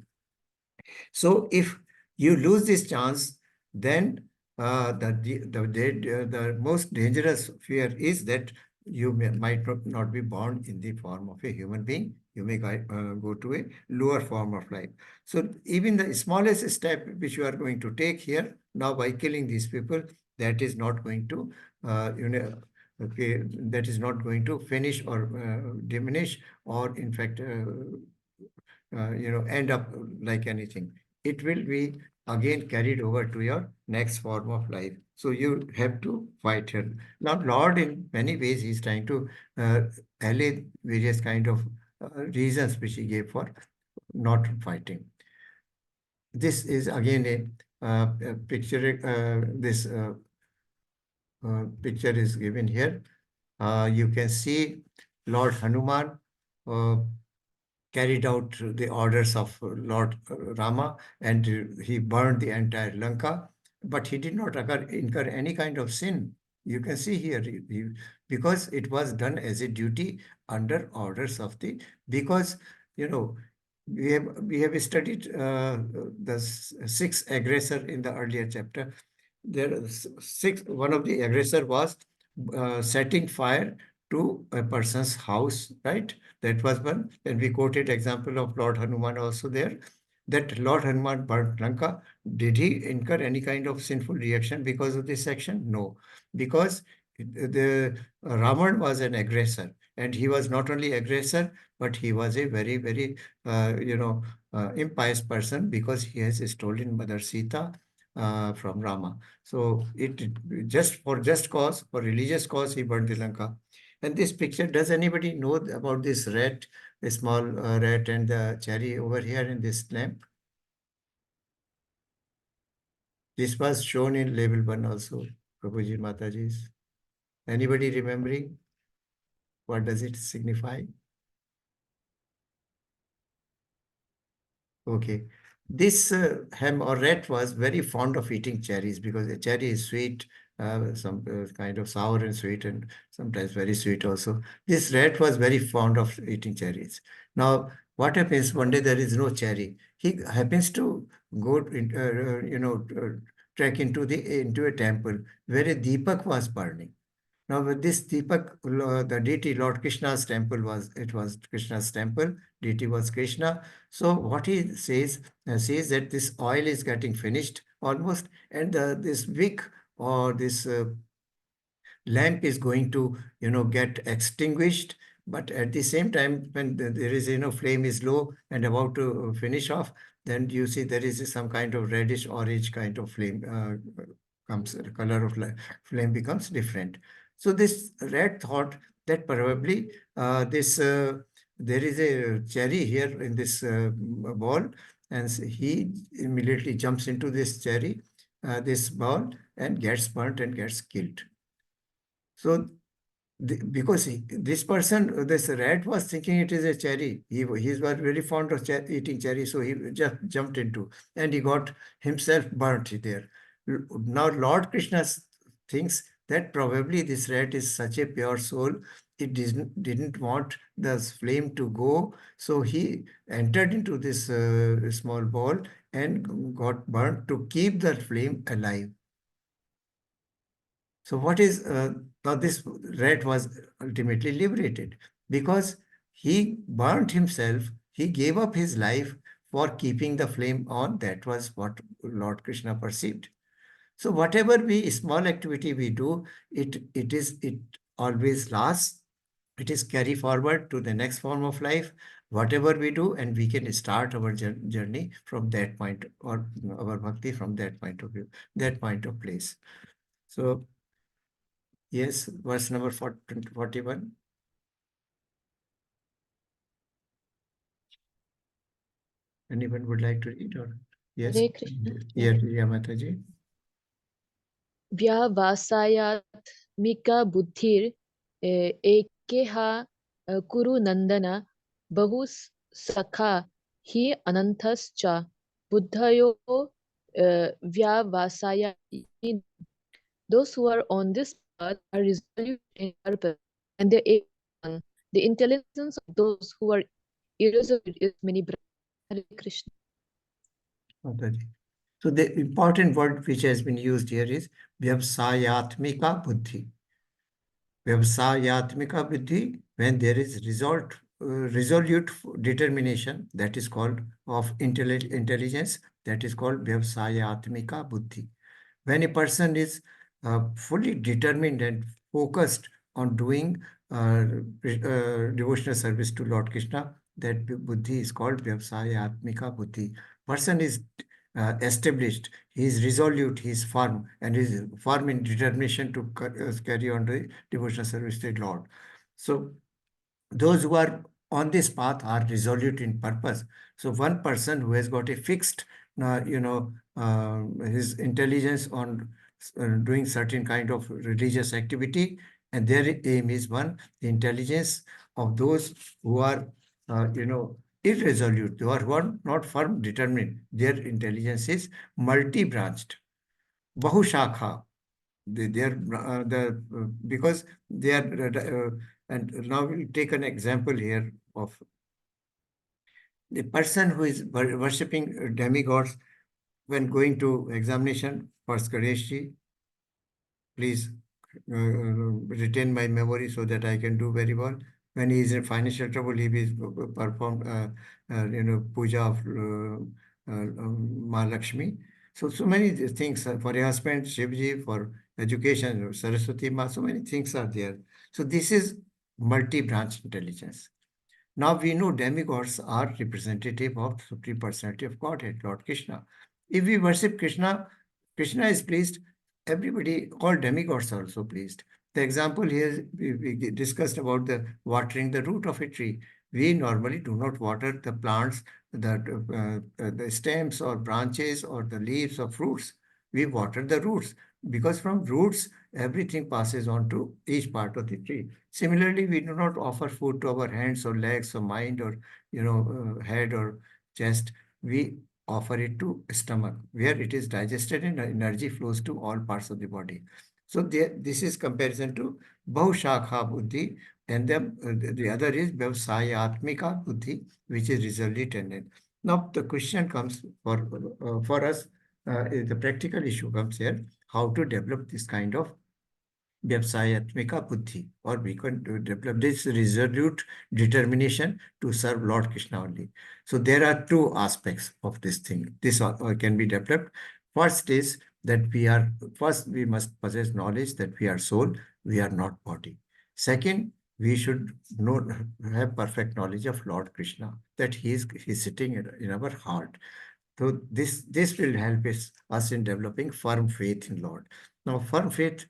So if you lose this chance, then the most dangerous fear is that you might not be born in the form of a human being. You may go to a lower form of life. So even the smallest step which you are going to take here now by killing these people, that is not going to, okay, that is not going to finish or diminish, or in fact, end up like anything. It will be again carried over to your next form of life. So you have to fight here. Now, Lord, in many ways, he's trying to allay various kind of reasons which he gave for not fighting. This is again a picture. This picture is given here. You can see Lord Hanuman carried out the orders of Lord Rama, and he burned the entire Lanka, but he did not incur any kind of sin. You can see here, because it was done as a duty under orders of because, you know, we have studied the six aggressor in the earlier chapter. There are six. One of the aggressor was setting fire to a person's house, right? That was one. And we quoted example of Lord Hanuman also there. That Lord Hanuman burnt Lanka. Did he incur any kind of sinful reaction because of this action? No, because the Ravan was an aggressor, and he was not only aggressor, but he was a very, very, impious person, because he has stolen Mother Sita from Rama. So just for just cause, for religious cause, he burned the Lanka. And this picture, does anybody know about this rat, the small rat and the cherry over here in this lamp? This was shown in level 1 also, Prabhuji Mataji's. Anybody remembering? What does it signify? Okay. This ham or rat was very fond of eating cherries, because a cherry is sweet, some kind of sour and sweet, and sometimes very sweet also. This rat was very fond of eating cherries. Now, what happens one day there is no cherry. He happens to go, trek into a temple where a deepak was burning. Now, with this Deepak, the deity Lord Krishna's temple was Krishna's temple. Deity was Krishna. So what he says that this oil is getting finished almost, and this wick or this lamp is going to, get extinguished. But at the same time, when there is, flame is low and about to finish off, then you see there is some kind of reddish orange kind of flame comes, the color of flame becomes different. So this rat thought that probably this there is a cherry here in this ball, and he immediately jumps into this cherry, this ball, and gets burnt and gets killed. So because this person, this rat was thinking it is a cherry. He was very fond of eating cherry, so he just jumped into, and he got himself burnt there. Now Lord Krishna thinks that probably this rat is such a pure soul, it didn't want the flame to go, so he entered into this small ball and got burnt to keep the flame alive. So what is now this rat was ultimately liberated because he burnt himself, he gave up his life for keeping the flame on. That was what Lord Krishna perceived. So whatever small activity we do, it always lasts. It is carry forward to the next form of life, whatever we do, and we can start our journey from that point, or our bhakti from that point of view, that point of place. So yes, verse number 41. Anyone would like to read, or yes? Hare Krishna. Yeah, yeah, Mataji. Vyavasayatmika buddhir ekeha kuru nandana bahu sakha hi anantascha buddhayo vyavasaya. Those who are on this path are resolute in purpose, and they aim one. The intelligence of those who are irresolute is many branches. Hare Krishna. Mataji. So the important word which has been used here is vyavasayatmika buddhi. Vyavasayatmika buddhi, when there is resolute determination, that is called of intelligence, that is called vyavasayatmika buddhi. When a person is fully determined and focused on doing devotional service to Lord Krishna, that buddhi is called vyavasayatmika buddhi. Person is established, he is resolute, he is firm, and he is firm in determination to carry on the devotional service to the Lord. So those who are on this path are resolute in purpose. So one person who has got a fixed, his intelligence on doing certain kind of religious activity, and their aim is one, the intelligence of those who are, irresolute, who are not firm, determined. Their intelligence is multi-branched, bahushakha. They are because they are and now we'll take an example here of the person who is worshipping demigods. When going to examination, first Ganesh, please retain my memory so that I can do very well. When he is in financial trouble, he will perform puja of Mahalakshmi. So many things for your husband, Shivji, for education, Saraswati Ma, so many things are there. So this is multi-branch intelligence. Now we know demigods are representative of Supreme Personality of Godhead, Lord Krishna. If we worship Krishna, Krishna is pleased, everybody, all demigods are also pleased. The example here, we discussed about the watering the root of a tree. We normally do not water the plants, the stems or branches or the leaves or fruits. We water the roots because from roots, everything passes on to each part of the tree. Similarly, we do not offer food to our hands or legs or mind or, head or chest. We offer it to stomach, where it is digested and energy flows to all parts of the body. So this is comparison to Bahushakha Buddhi, and the other is Vyavasayatmika Buddhi, which is resolute and now the question comes for us, the practical issue comes here, how to develop this kind of Vyavasayatmika Buddhi, or we can develop this resolute determination to serve Lord Krishna only. So there are two aspects of this thing. This can be developed. First is that first we must possess knowledge that we are soul, we are not body. Second, we should have perfect knowledge of Lord Krishna, that he's sitting in our heart. So this will help us in developing firm faith in Lord. Now, firm faith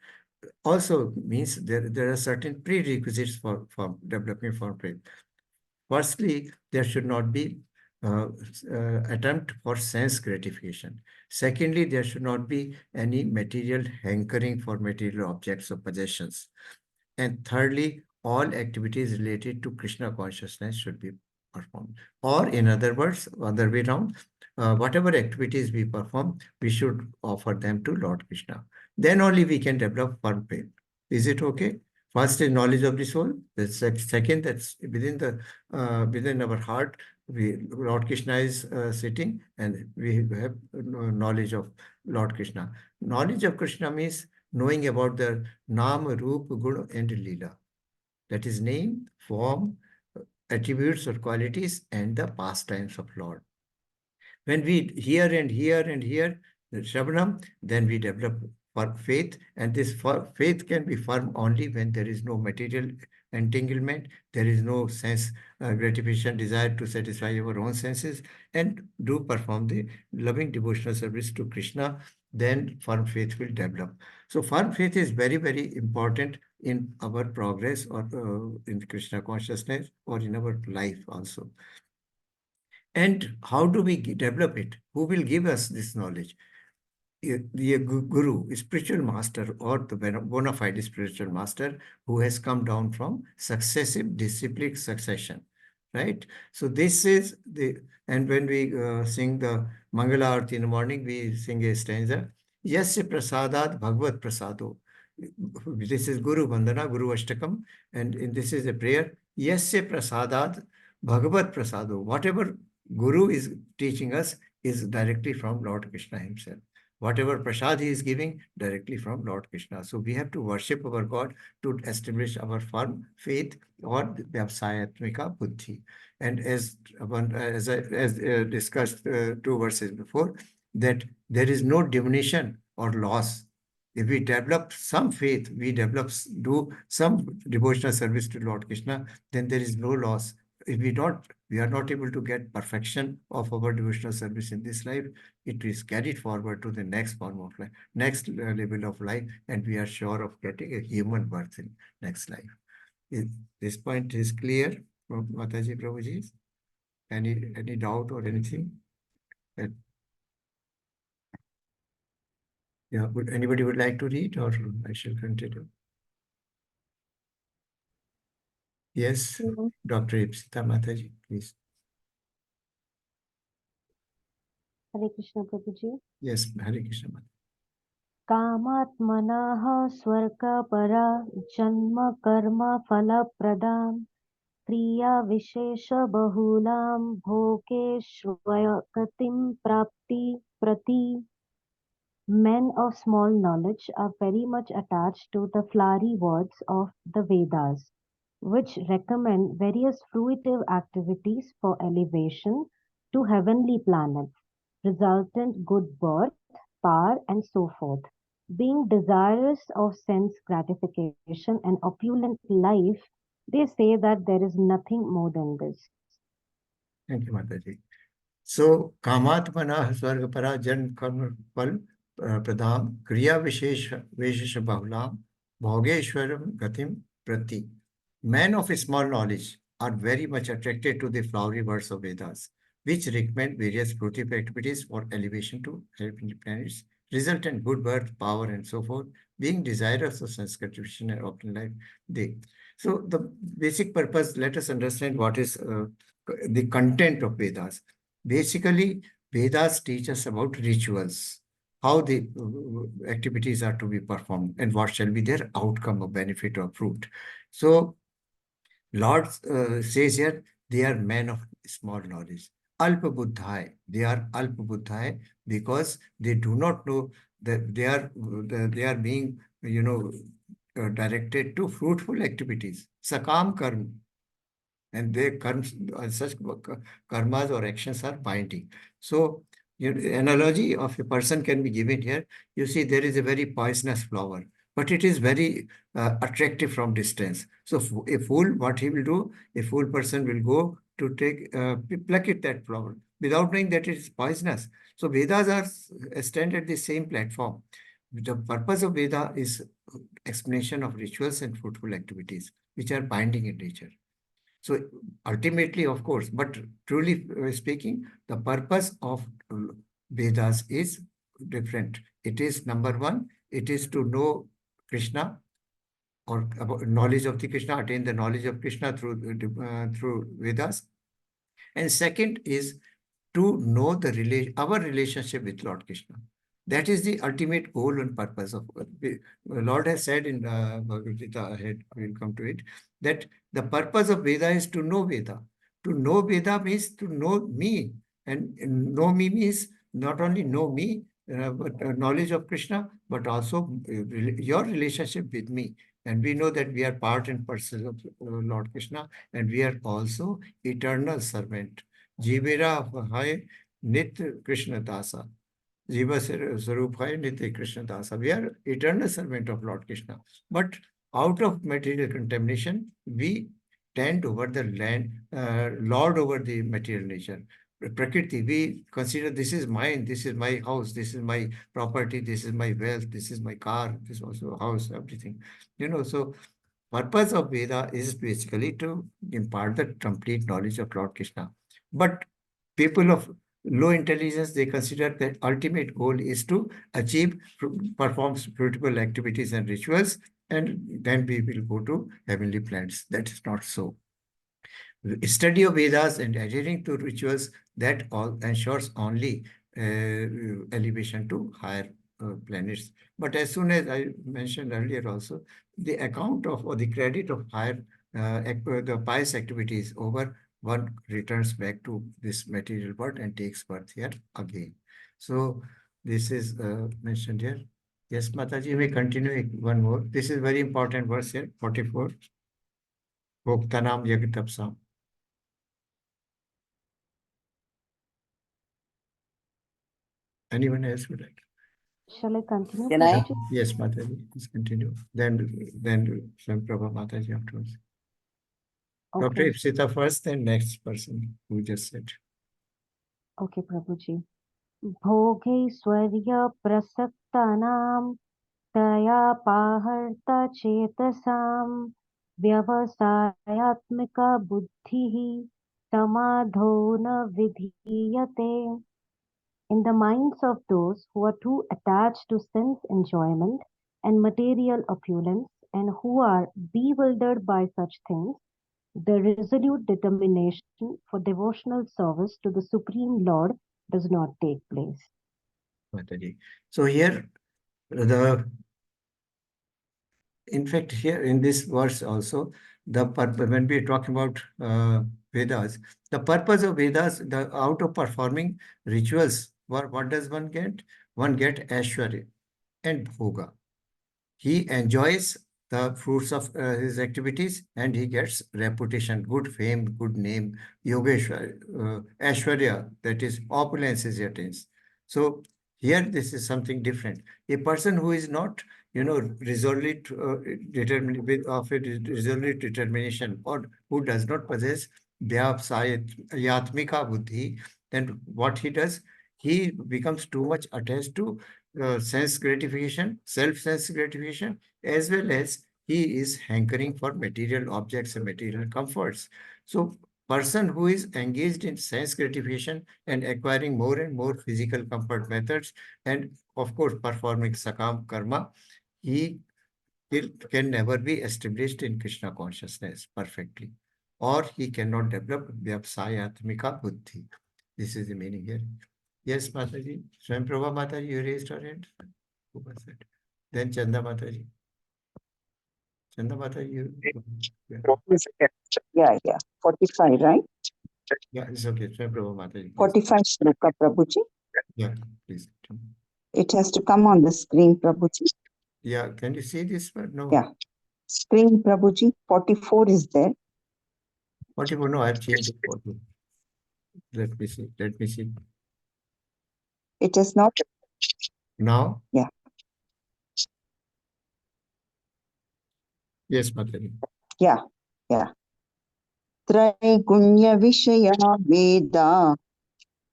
also means there are certain prerequisites for developing firm faith. Firstly, there should not be attempt for sense gratification. Secondly, there should not be any material hankering for material objects or possessions. And thirdly, all activities related to Krishna consciousness should be performed. Or in other words, other way around, whatever activities we perform, we should offer them to Lord Krishna. Then only we can develop firm faith. Is it okay? First is knowledge of the soul. The second, that's within our heart. Lord Krishna is sitting, and we have knowledge of Lord Krishna. Knowledge of Krishna means knowing about the Nam, Roop, Gun, and Leela. That is name, form, attributes or qualities, and the pastimes of Lord. When we hear and hear and hear the Shravanam, then we develop faith, and this faith can be firm only when there is no material entanglement, there is no sense gratification, desire to satisfy our own senses, and do perform the loving devotional service to Krishna, then firm faith will develop. So firm faith is very, very important in our progress or in Krishna consciousness or in our life also. And how do we develop it? Who will give us this knowledge? The guru, spiritual master, or the bona fide spiritual master who has come down from successive disciplic succession, right? So this is and when we sing the Mangala Arati in the morning, we sing a stanza, Yasya prasadat Bhagvat prasado. This is Guru Vandana, Guru Ashtakam, and this is a prayer, Yasya prasadat Bhagavad prasado. Whatever Guru is teaching us is directly from Lord Krishna himself. Whatever prasad he is giving, directly from Lord Krishna. So we have to worship our God to establish our firm faith or Vyavsayatmika Buddhi. And as discussed 2 verses before, that there is no diminution or loss. If we develop some faith, do some devotional service to Lord Krishna, then there is no loss. If we are not able to get perfection of our devotional service in this life, it is carried forward to the next form of life, next level of life, and we are sure of getting a human birth in next life. This point is clear, Mataji, Prabhuji? Any doubt or anything? Yeah, anybody would like to read, or I shall continue? Yes, Dr. Ipsita Mataji, please. Hare Krishna Prabhuji. Yes, Hare Krishna Mataji. Kamatmanaha swargapara janma karma phalapradam kriya vishesha bahulam bhogeshvaya gatim prapti prati. Men of small knowledge are very much attached to the flowery words of the Vedas, which recommend various fruitive activities for elevation to heavenly planets, resultant good birth, power, and so forth. Being desirous of sense gratification and opulent life, they say that there is nothing more than this. Thank you, Mataji. So, Kamatmana Swargapara Jan Karma Pal Pradam Kriya Vishesha Bahulam Bhogeshwaram Gatim Prati. Men of small knowledge are very much attracted to the flowery words of Vedas, which recommend various fruitive activities for elevation to heavenly planets, resultant good birth, power, and so forth, being desirous of sense gratification and open life. So the basic purpose, let us understand what is the content of Vedas. Basically, Vedas teach us about rituals, how the activities are to be performed, and what shall be their outcome or benefit or fruit. So, Lord says here, they are men of small knowledge. Alpa Buddhai, they are Alpa Buddhai because they do not know that they are being, directed to fruitful activities. Sakam karma. And their such karmas or actions are binding. So, analogy of a person can be given here. You see, there is a very poisonous flower, but it is very attractive from distance. So, a fool, what he will do, a fool person will go to pluck it, that flower, without knowing that it is poisonous. So, Vedas are stand at the same platform. The purpose of Veda is explanation of rituals and fruitful activities, which are binding in nature. So ultimately, of course, but truly speaking, the purpose of Vedas is different. It is number one, it is to know Krishna, or about knowledge of the Krishna, attain the knowledge of Krishna through Vedas. And second is to know our relationship with Lord Krishna. That is the ultimate goal and purpose of Lord has said in Bhagavad Gita, ahead we'll come to it, that the purpose of Veda is to know Veda. To know Veda means to know me, and know me means not only know me, but knowledge of Krishna, but also your relationship with me. And we know that we are part and parcel of Lord Krishna, and we are also eternal servant. Jivera hai Nitya Krishna Dasa. Jiva Sarup hai Nitya Krishna Dasa. We are eternal servant of Lord Krishna. But out of material contamination, we tend over the land, lord over the material nature. Prakriti, we consider this is mine, this is my house, this is my property, this is my wealth, this is my car, this is also a house, everything. So purpose of Veda is basically to impart the complete knowledge of Lord Krishna. But people of low intelligence, they consider that ultimate goal is to achieve, perform spiritual activities and rituals, and then we will go to heavenly planets. That is not so. Study of Vedas and adhering to rituals, that all ensures only elevation to higher planets. But as soon as I mentioned earlier also, the account of or the credit of higher the pious activities over, one returns back to this material world and takes birth here again. So this is mentioned here. Yes, Mataji, we continue one more. This is very important verse here, 44. Bhoktanam Yagtapsam. Anyone else would like? Shall I continue? Can I? Prabhuji? Yes, Mataji, please continue. Then Prabha Mataji afterwards. Dr. Okay, Ipsita first, then next person who just said. okay, Prabhuji. भोगैश्वर्य प्रसक्तानां दयापाहर्तचेतसां व्यवसायात्मिका बुद्धिः समाधो न विधीयते. In the minds of those who are too attached to sense enjoyment and material opulence and who are bewildered by such things, the resolute determination for devotional service to the Supreme Lord does not take place. Mataji. So here, in fact, here in this verse also, when we are talking about Vedas, the purpose of Vedas, out of performing rituals, what does one get? One get Aishwarya and Bhoga. He enjoys the fruits of his activities, and he gets reputation, good fame, good name, Yogeshwar, Aishwarya, that is opulence is attains. So here this is something different. A person who is not, resolute resolute determination, or who does not possess Vyapsayatmika buddhi, then what he does, he becomes too much attached to sense gratification, self-sense gratification, as well as he is hankering for material objects and material comforts. So person who is engaged in sense gratification and acquiring more and more physical comfort methods, and of course performing sakam karma, he can never be established in Krishna consciousness perfectly, or he cannot develop Vyapsayatmika buddhi. This is the meaning here. Yes, Mataji. Swam Prabha Mataji, you raised your hand. Who was it? Then Chanda Mataji. Chanda Mataji, you. Yeah, 45, right? Yeah, it's okay. Swam Prabha Mataji. Please. 45 shloka, Prabhuji. Yeah, please. It has to come on the screen, Prabhuji. Yeah, can you see this one? No. Yeah. Screen, Prabhuji. 44 is there. 44, no, I've changed it. 40. Let me see. Let me see. It is not. Now? Yeah. Yes, Mataji. Yeah. Traigunya Vishaya Veda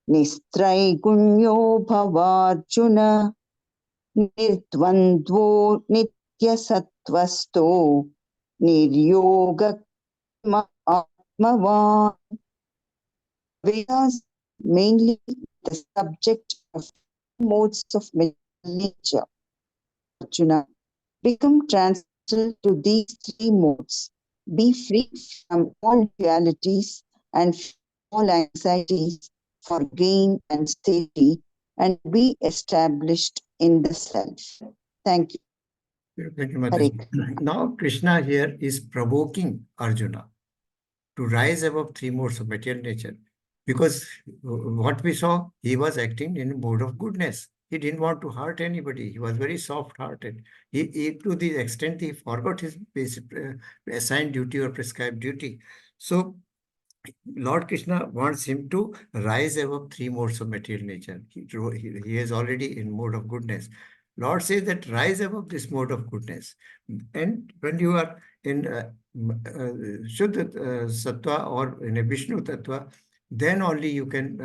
Nistraigunya Bhavarjuna Nirdvandvo Nitya Sattvasto Niryoga Mavan Vedas mainly the subject of modes of nature. Arjuna, become transcendental to these three modes. Be free from all dualities and all anxieties for gain and safety, and be established in the self. Thank you. Thank you, Hare Mataji. Now Krishna here is provoking Arjuna to rise above three modes of material nature. Because what we saw, he was acting in a mode of goodness. He didn't want to hurt anybody. He was very soft-hearted. To the extent he forgot his basic, assigned duty or prescribed duty. So Lord Krishna wants him to rise above three modes of material nature. He is already in mode of goodness. Lord says that rise above this mode of goodness. And when you are in Shuddha Sattva or in a Vishnu Tattva, then only you can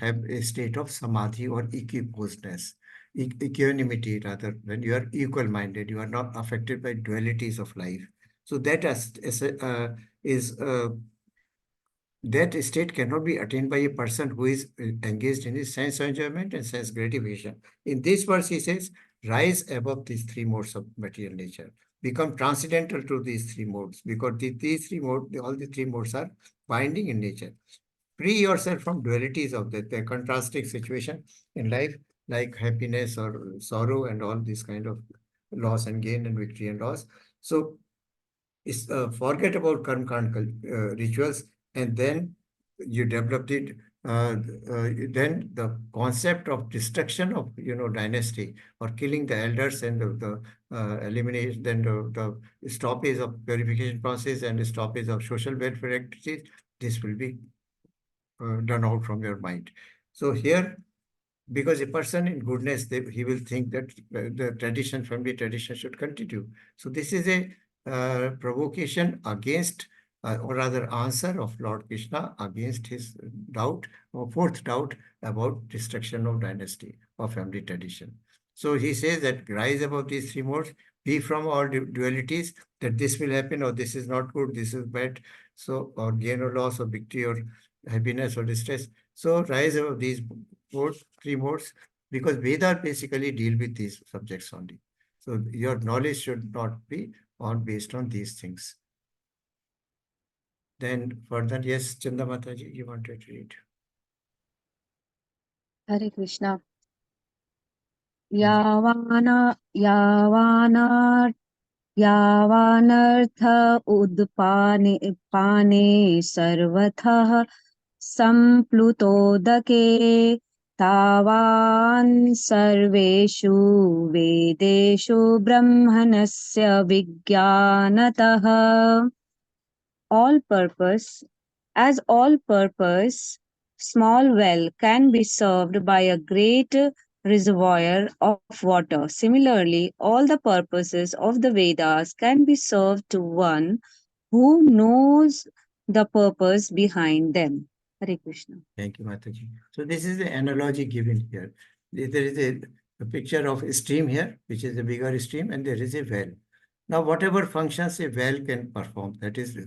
have a state of Samadhi or equipoisedness, equanimity rather, when you are equal-minded, you are not affected by dualities of life. So that is that state cannot be attained by a person who is engaged in his sense enjoyment and sense gratification. In this verse, he says, rise above these three modes of material nature. Become transcendental to these three modes, because these three modes, all the three modes are binding in nature. Free yourself from dualities of the contrasting situation in life, like happiness or sorrow and all these kind of loss and gain and victory and loss. So forget about karma rituals, and then you developed it. Then the concept of destruction of dynasty or killing the elders and the elimination, then the stoppage of purification process and the stoppage of social welfare activities, this will be done out from your mind. So here, because a person in goodness, he will think that the tradition, family tradition should continue. So this is a provocation against, or rather answer of Lord Krishna against his doubt, or fourth doubt about destruction of dynasty or family tradition. So he says that rise above these three modes, be from all dualities, that this will happen or this is not good, this is bad, so or gain or loss or victory or happiness or distress. So rise above these modes, three modes, because Vedas basically deal with these subjects only. So your knowledge should not be based on these things. Then further, yes, Chanda Mataji, you wanted to read. Hare Krishna. यावानर्थ उद्पाने पाने सर्वतः सम्प्लुतोदके तावान् सर्वेषु वेदेषु ब्रह्मणस्य विज्ञानतः. All purpose small well can be served by a great reservoir of water. Similarly, all the purposes of the Vedas can be served to one who knows the purpose behind them. Hare Krishna. Thank you, Mataji. So this is the analogy given here. There is a picture of a stream here, which is a bigger stream, and there is a well. Now, whatever functions a well can perform, that is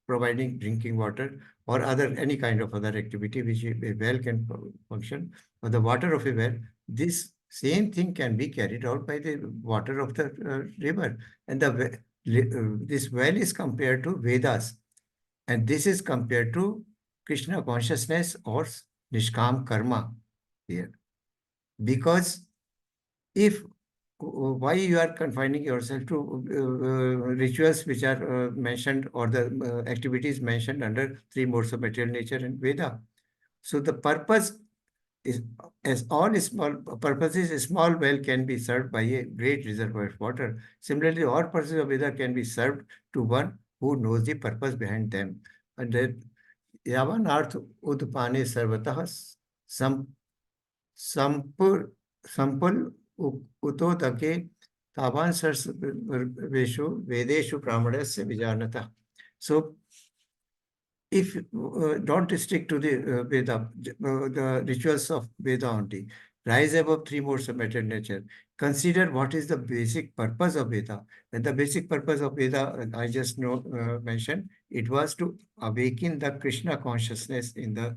providing drinking water or any kind of other activity which a well can function, or the water of a well, this same thing can be carried out by the water of the river. And this well is compared to Vedas, and this is compared to Krishna consciousness or Nishkam karma here. Because if why you are confining yourself to rituals which are mentioned, or the activities mentioned under three modes of material nature in Veda? So the purpose is, as all small purposes, a small well can be served by a great reservoir of water. Similarly, all purposes of Veda can be served to one who knows the purpose behind them. And then Yavanarth Udpane Sarvatah Sampul Utodake Tavan Sarveshu Vedeshu Brahmanasya Vijanata. So if don't stick to the Veda, the rituals of Veda only, rise above three modes of matter and nature. Consider what is the basic purpose of Veda. And the basic purpose of Veda, I just mentioned, it was to awaken the Krishna consciousness in the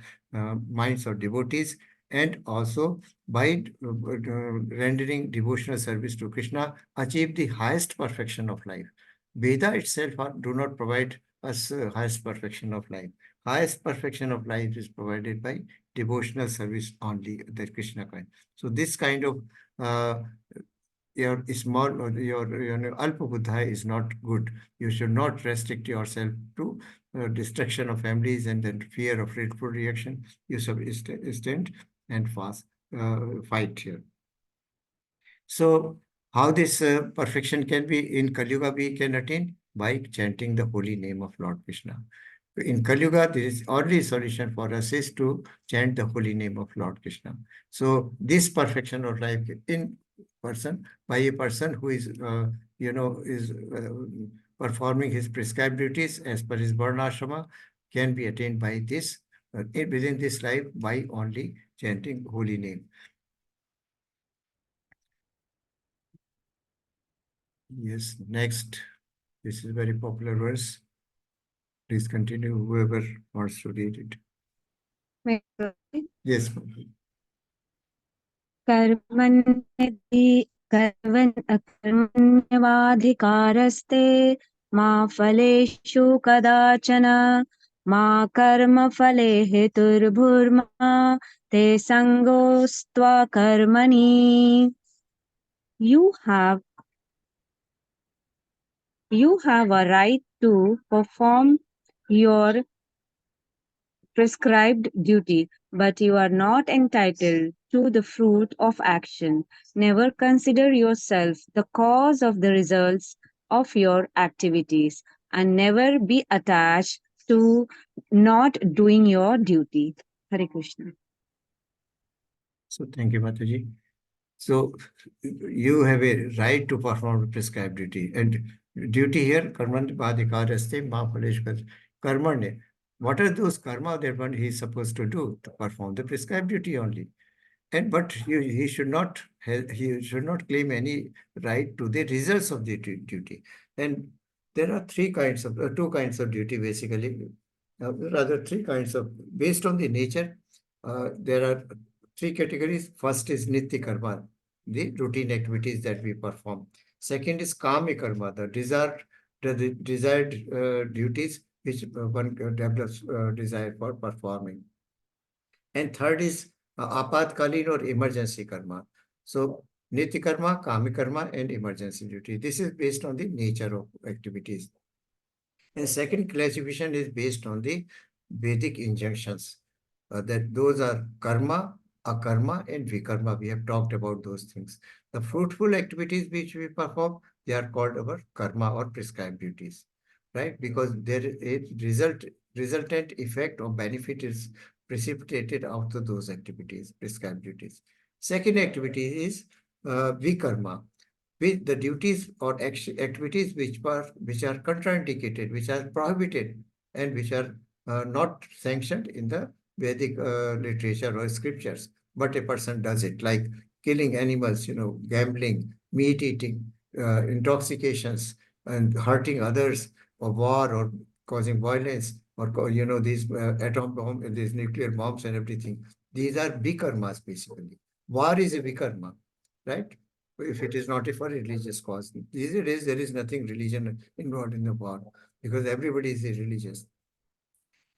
minds of devotees, and also by rendering devotional service to Krishna, achieve the highest perfection of life. Veda itself do not provide us highest perfection of life. Highest perfection of life is provided by devotional service only, the Krishna kind. So this kind of your small or your alpa buddha is not good. You should not restrict yourself to destruction of families and then fear of hateful reaction. You should stand and fast, fight here. So how this perfection can be in Kali Yuga we can attain? By chanting the holy name of Lord Krishna. In Kali Yuga, there is only solution for us is to chant the holy name of Lord Krishna. So this perfection of life in person, by a person who is, performing his prescribed duties as per his varnashrama, can be attained by this, within this life, by only chanting holy name. Yes, next. This is very popular verse. Please continue, whoever wants to read it. Yes. कर्मण्यवाधिकारस्ते मा फलेषु कदाचन मा कर्मफले हेतुर्भुर्मा ते सङ्गोऽस्त्वा कर्मणि. You have a right to perform your prescribed duty, but you are not entitled to the fruit of action. Never consider yourself the cause of the results of your activities, and never be attached to not doing your duty. Hare Krishna. So thank you, Mataji. So you have a right to perform the prescribed duty. And duty here, karman badhikaraste ma phaleshkar. Karmane. What are those karma that one he is supposed to do? To perform the prescribed duty only. And but he should not claim any right to the results of the duty. And there are two kinds of duty basically. Rather three kinds of, based on the nature, there are three categories. First is nitya karma, the routine activities that we perform. Second is kama karma, the desired duties which one develops desire for performing. And third is apatkalin or emergency karma. So nitya karma, kama karma, and emergency duty. This is based on the nature of activities. And second classification is based on the Vedic injunctions. That those are karma, akarma, and vikarma. We have talked about those things. The fruitful activities which we perform, they are called our karma or prescribed duties, right? Because there is a resultant effect or benefit is precipitated out of those activities, prescribed duties. Second activity is vikarma, with the duties or activities which are contraindicated, which are prohibited, and which are not sanctioned in the Vedic literature or scriptures, but a person does it, like killing animals, gambling, meat eating, intoxications, and hurting others, or war, or causing violence, or these atom bomb, these nuclear bombs, and everything. These are bikarmas basically. War is a bikarma, right? If it is not for religious cause. These days, there is nothing religion involved in the war because everybody is religious.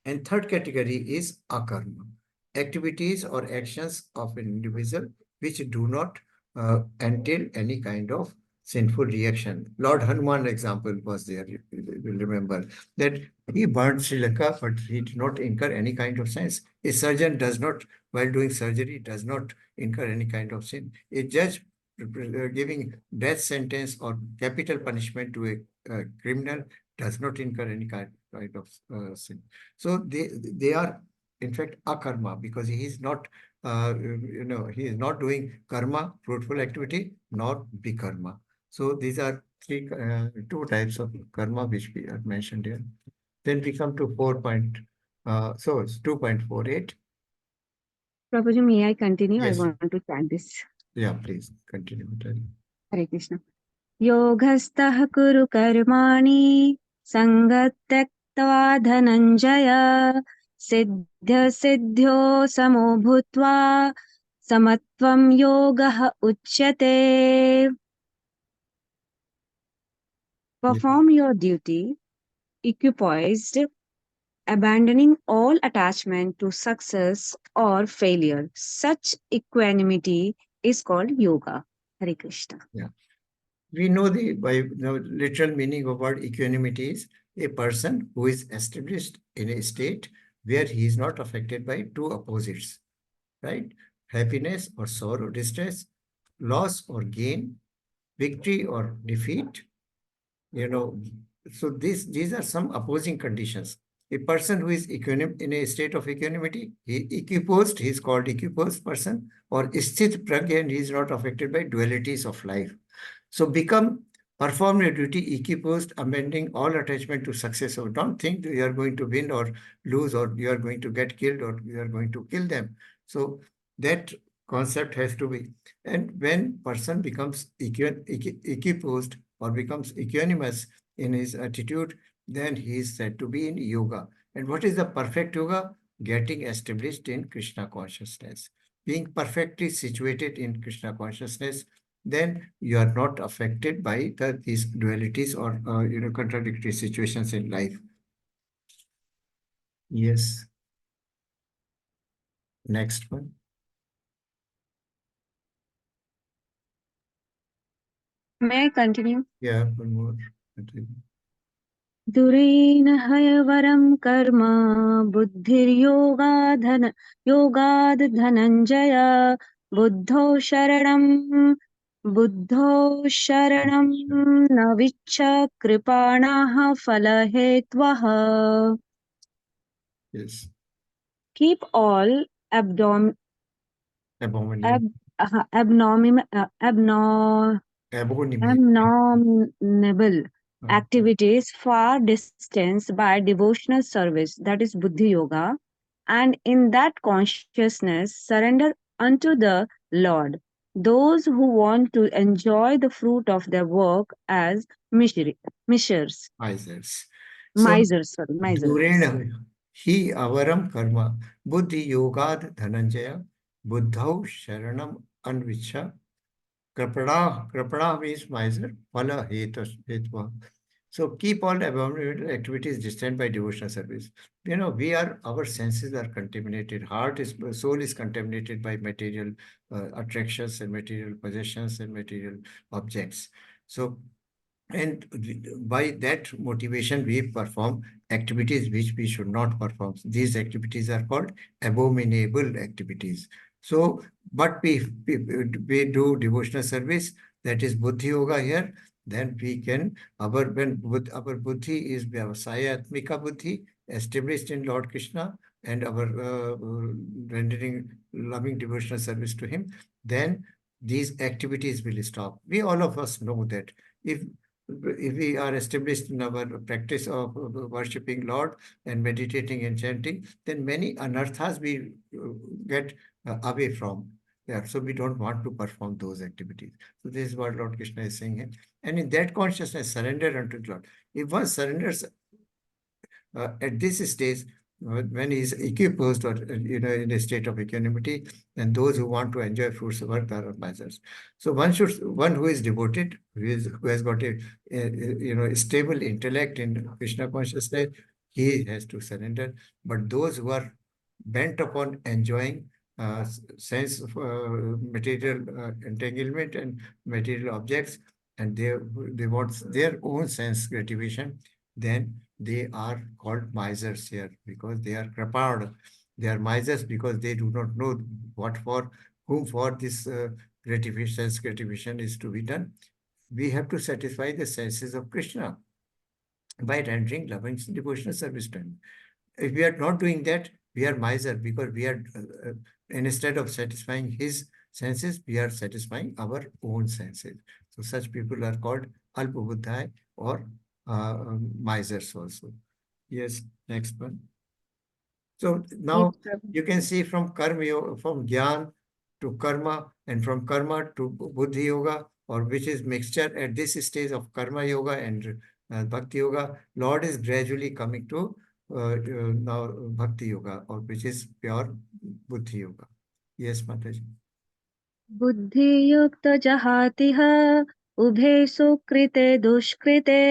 And third category is akarma, activities or actions of an individual which do not entail any kind of sinful reaction. Lord Hanuman example was there, you will remember, that he burned Sri Lanka, but he did not incur any kind of sins. A surgeon does not, while doing surgery, does not incur any kind of sin. A judge giving death sentence or capital punishment to a criminal does not incur any kind of sin. So they are in fact akarma, because he is not he is not doing karma, fruitful activity, nor bikarma. So these are two types of karma which we have mentioned here. Then we come to 4 point. So it's 2.48. Prabhuji, may I continue? Yes. I want to chant this. Yeah, please continue. Hare Krishna. योगस्थः कुरु कर्माणि सङ्गत्यक्त्वा धनञ्जय सिद्ध्यसिद्ध्यो समो भूत्वा समत्वं योगः उच्यते. Perform your duty, equipoised, abandoning all attachment to success or failure. Such equanimity is called yoga. Hare Krishna. Yeah. We know the literal meaning of word equanimity is a person who is established in a state where he is not affected by two opposites, right? Happiness or sorrow, distress, loss or gain, victory or defeat, so these are some opposing conditions. A person who is in a state of equanimity, he is called equiposed person, or sthit pragya, and he is not affected by dualities of life. So perform your duty equiposed, amending all attachment to success. Or don't think that you are going to win or lose, or you are going to get killed, or you are going to kill them. So that concept has to be. And when person becomes equiposed or becomes equanimous in his attitude, then he is said to be in yoga. And what is the perfect yoga? Getting established in Krishna consciousness. Being perfectly situated in Krishna consciousness, then you are not affected by these dualities or contradictory situations in life. Yes. Next one. May I continue? Yeah, one more. दुरेन हयवरं कर्म योगाद् धनञ्जय बुद्धौ शरणं न विच्छ कृपाणाः फलहेत्वः. Yes. Keep all abominable activities far distance by devotional service, that is buddhi yoga, and in that consciousness surrender unto the Lord. Those who want to enjoy the fruit of their work as misers. Misers. Misers. Durena hi avaram karma buddhi yogad dhananjaya buddhau sharanam anvicha krapana means miser phala hetva. So keep all abominable activities distant by devotional service. Our senses are contaminated. Soul is contaminated by material attractions and material possessions and material objects. So, and by that motivation, we perform activities which we should not perform. These activities are called abominable activities. So, but we do devotional service, that is buddhi yoga here, then we can, our buddhi is vyavasayatmika buddhi, established in Lord Krishna, and our rendering loving devotional service to him, then these activities will stop. All of us know that if we are established in our practice of worshipping Lord and meditating and chanting, then many anarthas we get away from. Yeah, so we don't want to perform those activities. So this is what Lord Krishna is saying here. And in that consciousness, surrender unto the Lord. If one surrenders at this stage, when he is equiposed or in a state of equanimity, and those who want to enjoy fruits of earth are misers. So one who is devoted, who has got a stable intellect in Krishna consciousness, he has to surrender. But those who are bent upon enjoying sense of material entanglement and material objects, and they want their own sense gratification, then they are called misers here, because they are krapad. They are misers because they do not know whom for this gratification is to be done. We have to satisfy the senses of Krishna by rendering loving devotional service to him. If we are not doing that, we are miser, because we are instead of satisfying his senses, we are satisfying our own senses. So such people are called alpabuddhai or misers also. Yes, next one. So Yes, now Prabhu. you can see from karma, from jnana to karma, and from karma to buddhi yoga, or which is mixture at this stage of karma yoga and bhakti yoga. Lord is gradually coming to now bhakti yoga, or which is pure buddhi yoga. Yes, Mataji. बुद्धियुक्त जहातिह उभे सुकृते दुष्कृते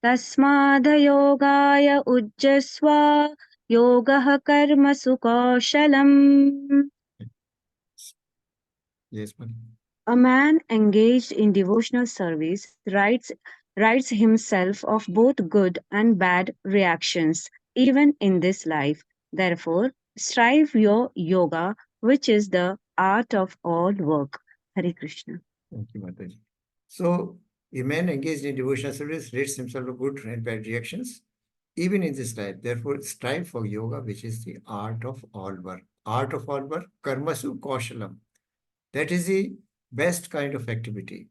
तस्मादयोगाय उज्जस्व योगः कर्मसु कौशलम्. Yes, Mataji. A man engaged in devotional service rights himself of both good and bad reactions, even in this life. Therefore, strive your yoga, which is the art of all work. Hare Krishna. Thank you, Mataji. So, a man engaged in devotional service rates himself of good and bad reactions, even in this life. Therefore, strive for yoga, which is the art of all work. Art of all work, karmasu kaushalam. That is the best kind of activity.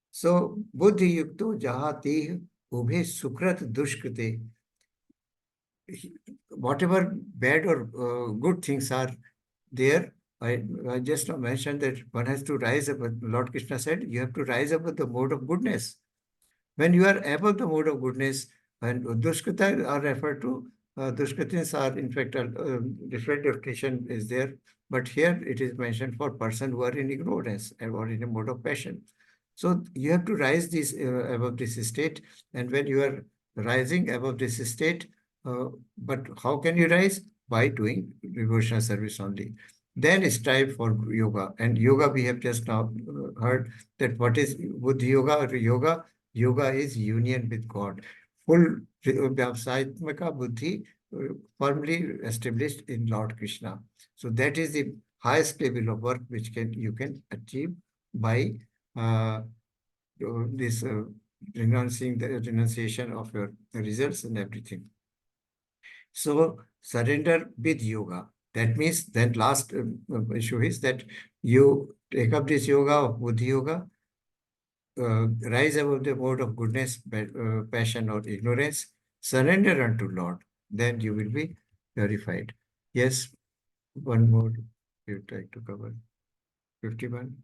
So, buddhi yukto jahati ubhe sukrat dushkrite. Whatever bad or good things are there, I just now mentioned that one has to rise up. Lord Krishna said, you have to rise up with the mode of goodness. When you are above the mode of goodness, and dushkrita are referred to, dushkritas are in fact, different definition is there, but here it is mentioned for person who are in ignorance or in a mode of passion. So you have to rise this above this state, and when you are rising above this state, but how can you rise? By doing devotional service only. Then strive for yoga. And yoga, we have just now heard that what is buddhi yoga or yoga? Yoga is union with God. Full Vyavasayatmaka Buddhi firmly established in Lord Krishna. So that is the highest level of work which you can achieve by this renouncing the renunciation of your results and everything. So surrender with yoga. That means then last issue is that you take up this yoga of Buddhi yoga, rise above the mode of goodness, passion, or ignorance, surrender unto Lord. Then you will be purified. Yes, one more you would like to cover. 51.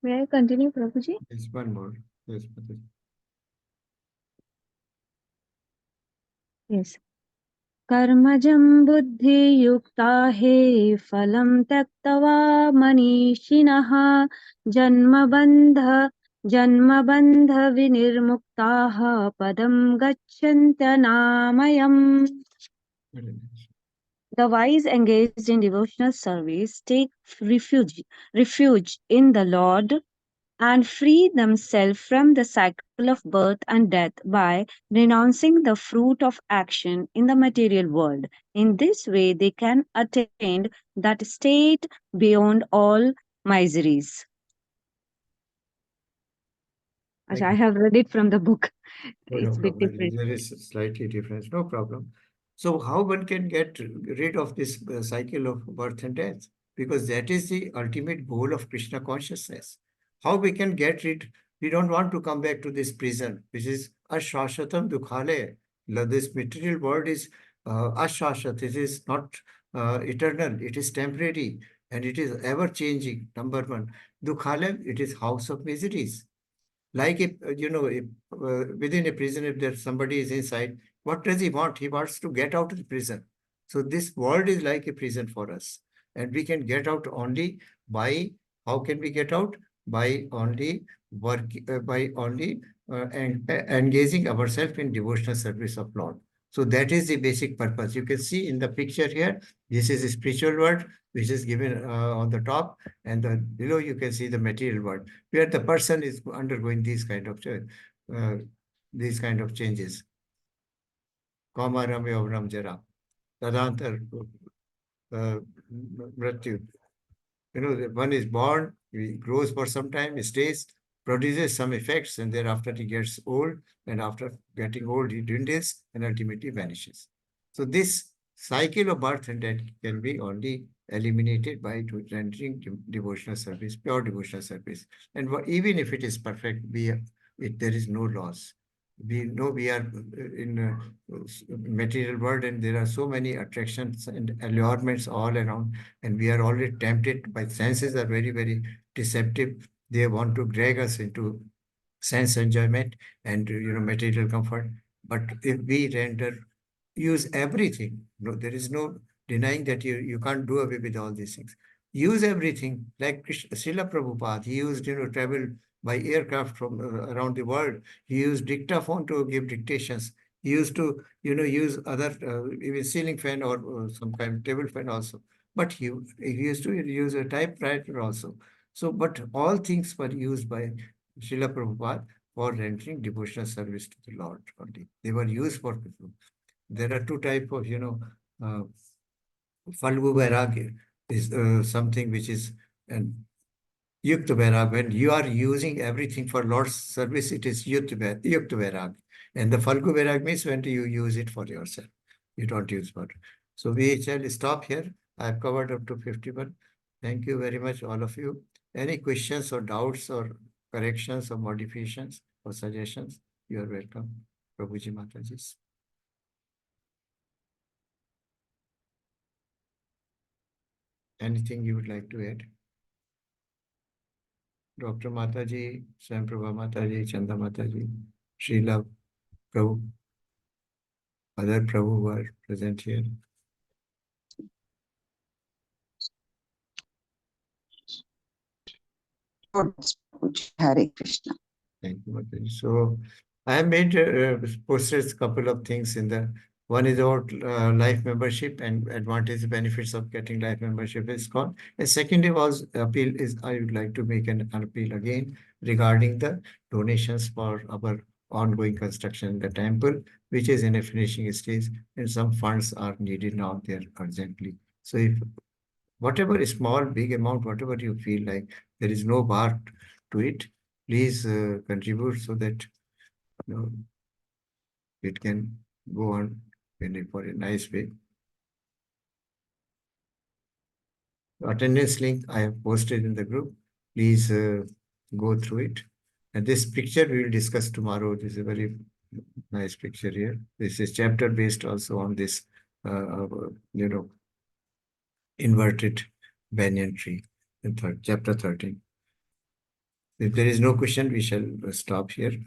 May I continue, Prabhuji? Yes, one more. Yes, Mataji. Yes. कर्मजं बुद्धियुक्ता हे फलं त्यक्त्वा मनीषिणः जन्मबन्ध जन्मबन्धविनिर्मुक्ताः पदं गच्छन्त्यनामयम्. The wise engaged in devotional service take refuge in the Lord and free themselves from the cycle of birth and death by renouncing the fruit of action in the material world. In this way, they can attain that state beyond all miseries. Thank I you. have read it from the book. Oh, no It's a bit problem. different. There is slightly difference. No problem. So how one can get rid of this cycle of birth and death? Because that is the ultimate goal of Krishna consciousness. How we can get rid? We don't want to come back to this prison, which is ashashvatam dukhale. This material world is ashashvat. It is not eternal. It is temporary and it is ever changing. Number one, dukhale. It is house of miseries. Like if if, within a prison, if there's somebody is inside, what does he want? He wants to get out of the prison. So this world is like a prison for us, and we can get out only by, how can we get out? By only work, by only engaging ourselves in devotional service of Lord. So that is the basic purpose. You can see in the picture here, this is a spiritual world which is given on the top, and below you can see the material world where the person is undergoing uh, these kind of changes. Kama rame avram jara, tadantar mrityu. One is born, he grows for some time, he stays, produces some effects, and thereafter he gets old, and after getting old, he dwindles and ultimately vanishes. So this cycle of birth and death can be only eliminated by rendering devotional service, pure devotional service. And even if it is perfect, there is no loss. We know we are in material world, and there are so many attractions and allurements all around, and we are already tempted by senses are very, very deceptive. They want to drag us into sense enjoyment and material comfort. But if we use everything, no, there is no denying that you can't do away with all these things. Use everything, like Srila Prabhupada. He used travel by aircraft from around the world. He used dictaphone to give dictations. He used to use other even ceiling fan or some kind of table fan also. But he used to use a typewriter also. So, but all things were used by Srila Prabhupada for rendering devotional service to the Lord only. They were used for people. There are two types of, uh, Falgu Vairagya is something which is an Yukta Vairagya. When you are using everything for Lord's service, it is Yukta Vairagya. And the Falgu Vairagya means when you use it for yourself. You don't use for. So we shall stop here. I have covered up to 51. Thank you very much, all of you. Any questions or doubts or corrections or modifications or suggestions? You are welcome. Prabhuji Mataji. Anything you would like to add? Dr. Mataji, Swam Prabha Mataji, Chanda Mataji, Srila Prabhu, other Prabhu who are present here. Hare Krishna. Thank you, Mataji. So I have made posted a couple of things in the one is about life membership and advantages, benefits of getting life membership is called. And second was appeal is I would like to make an appeal again regarding the donations for our ongoing construction in the temple, which is in a finishing stage, and some funds are needed now there urgently. So if whatever is small, big amount, whatever you feel like, there is no bar to it, please contribute so that it can go on for a nice way. Attendance link I have posted in the group. Please go through it. And this picture we will discuss tomorrow. This is a very nice picture here. This is chapter based also on this, inverted banyan tree in chapter 13. If there is no question, we shall stop here.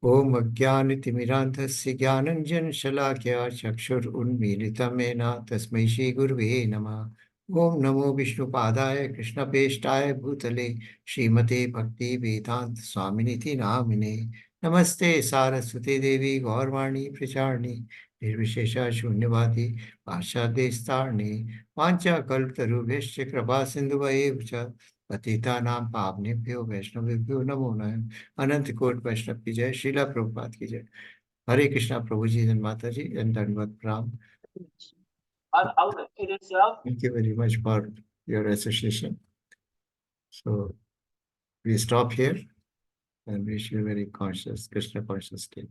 Om Ajnanitimirandhasya Jnananjan-Shalakya Chakshur-Unmilitam Yena Tasmai Shri-Gurave Namah. Om Namo Vishnupadaya Krishna-Peshtaya Bhutale Srimate Bhakti-Vedanta Swaminiti Namine. Namaste Saraswati Devi Gaurvani Pracharni Nirvishesha Shunyavadi Pashadestarni Pancha Kalptarubhyascha Krapa Sindhuvaya पतितानां पावनेभ्यो वैष्णवेभ्यो नमो नमः। अनंत coat वैष्णव की जय। शीला प्रभुपाद की जय। हरे कृष्णा। प्रभु जी and माता जी and दंडवत प्रणाम. Thank you very much for your association. So we stop here and wish you a very conscious Krishna conscious day.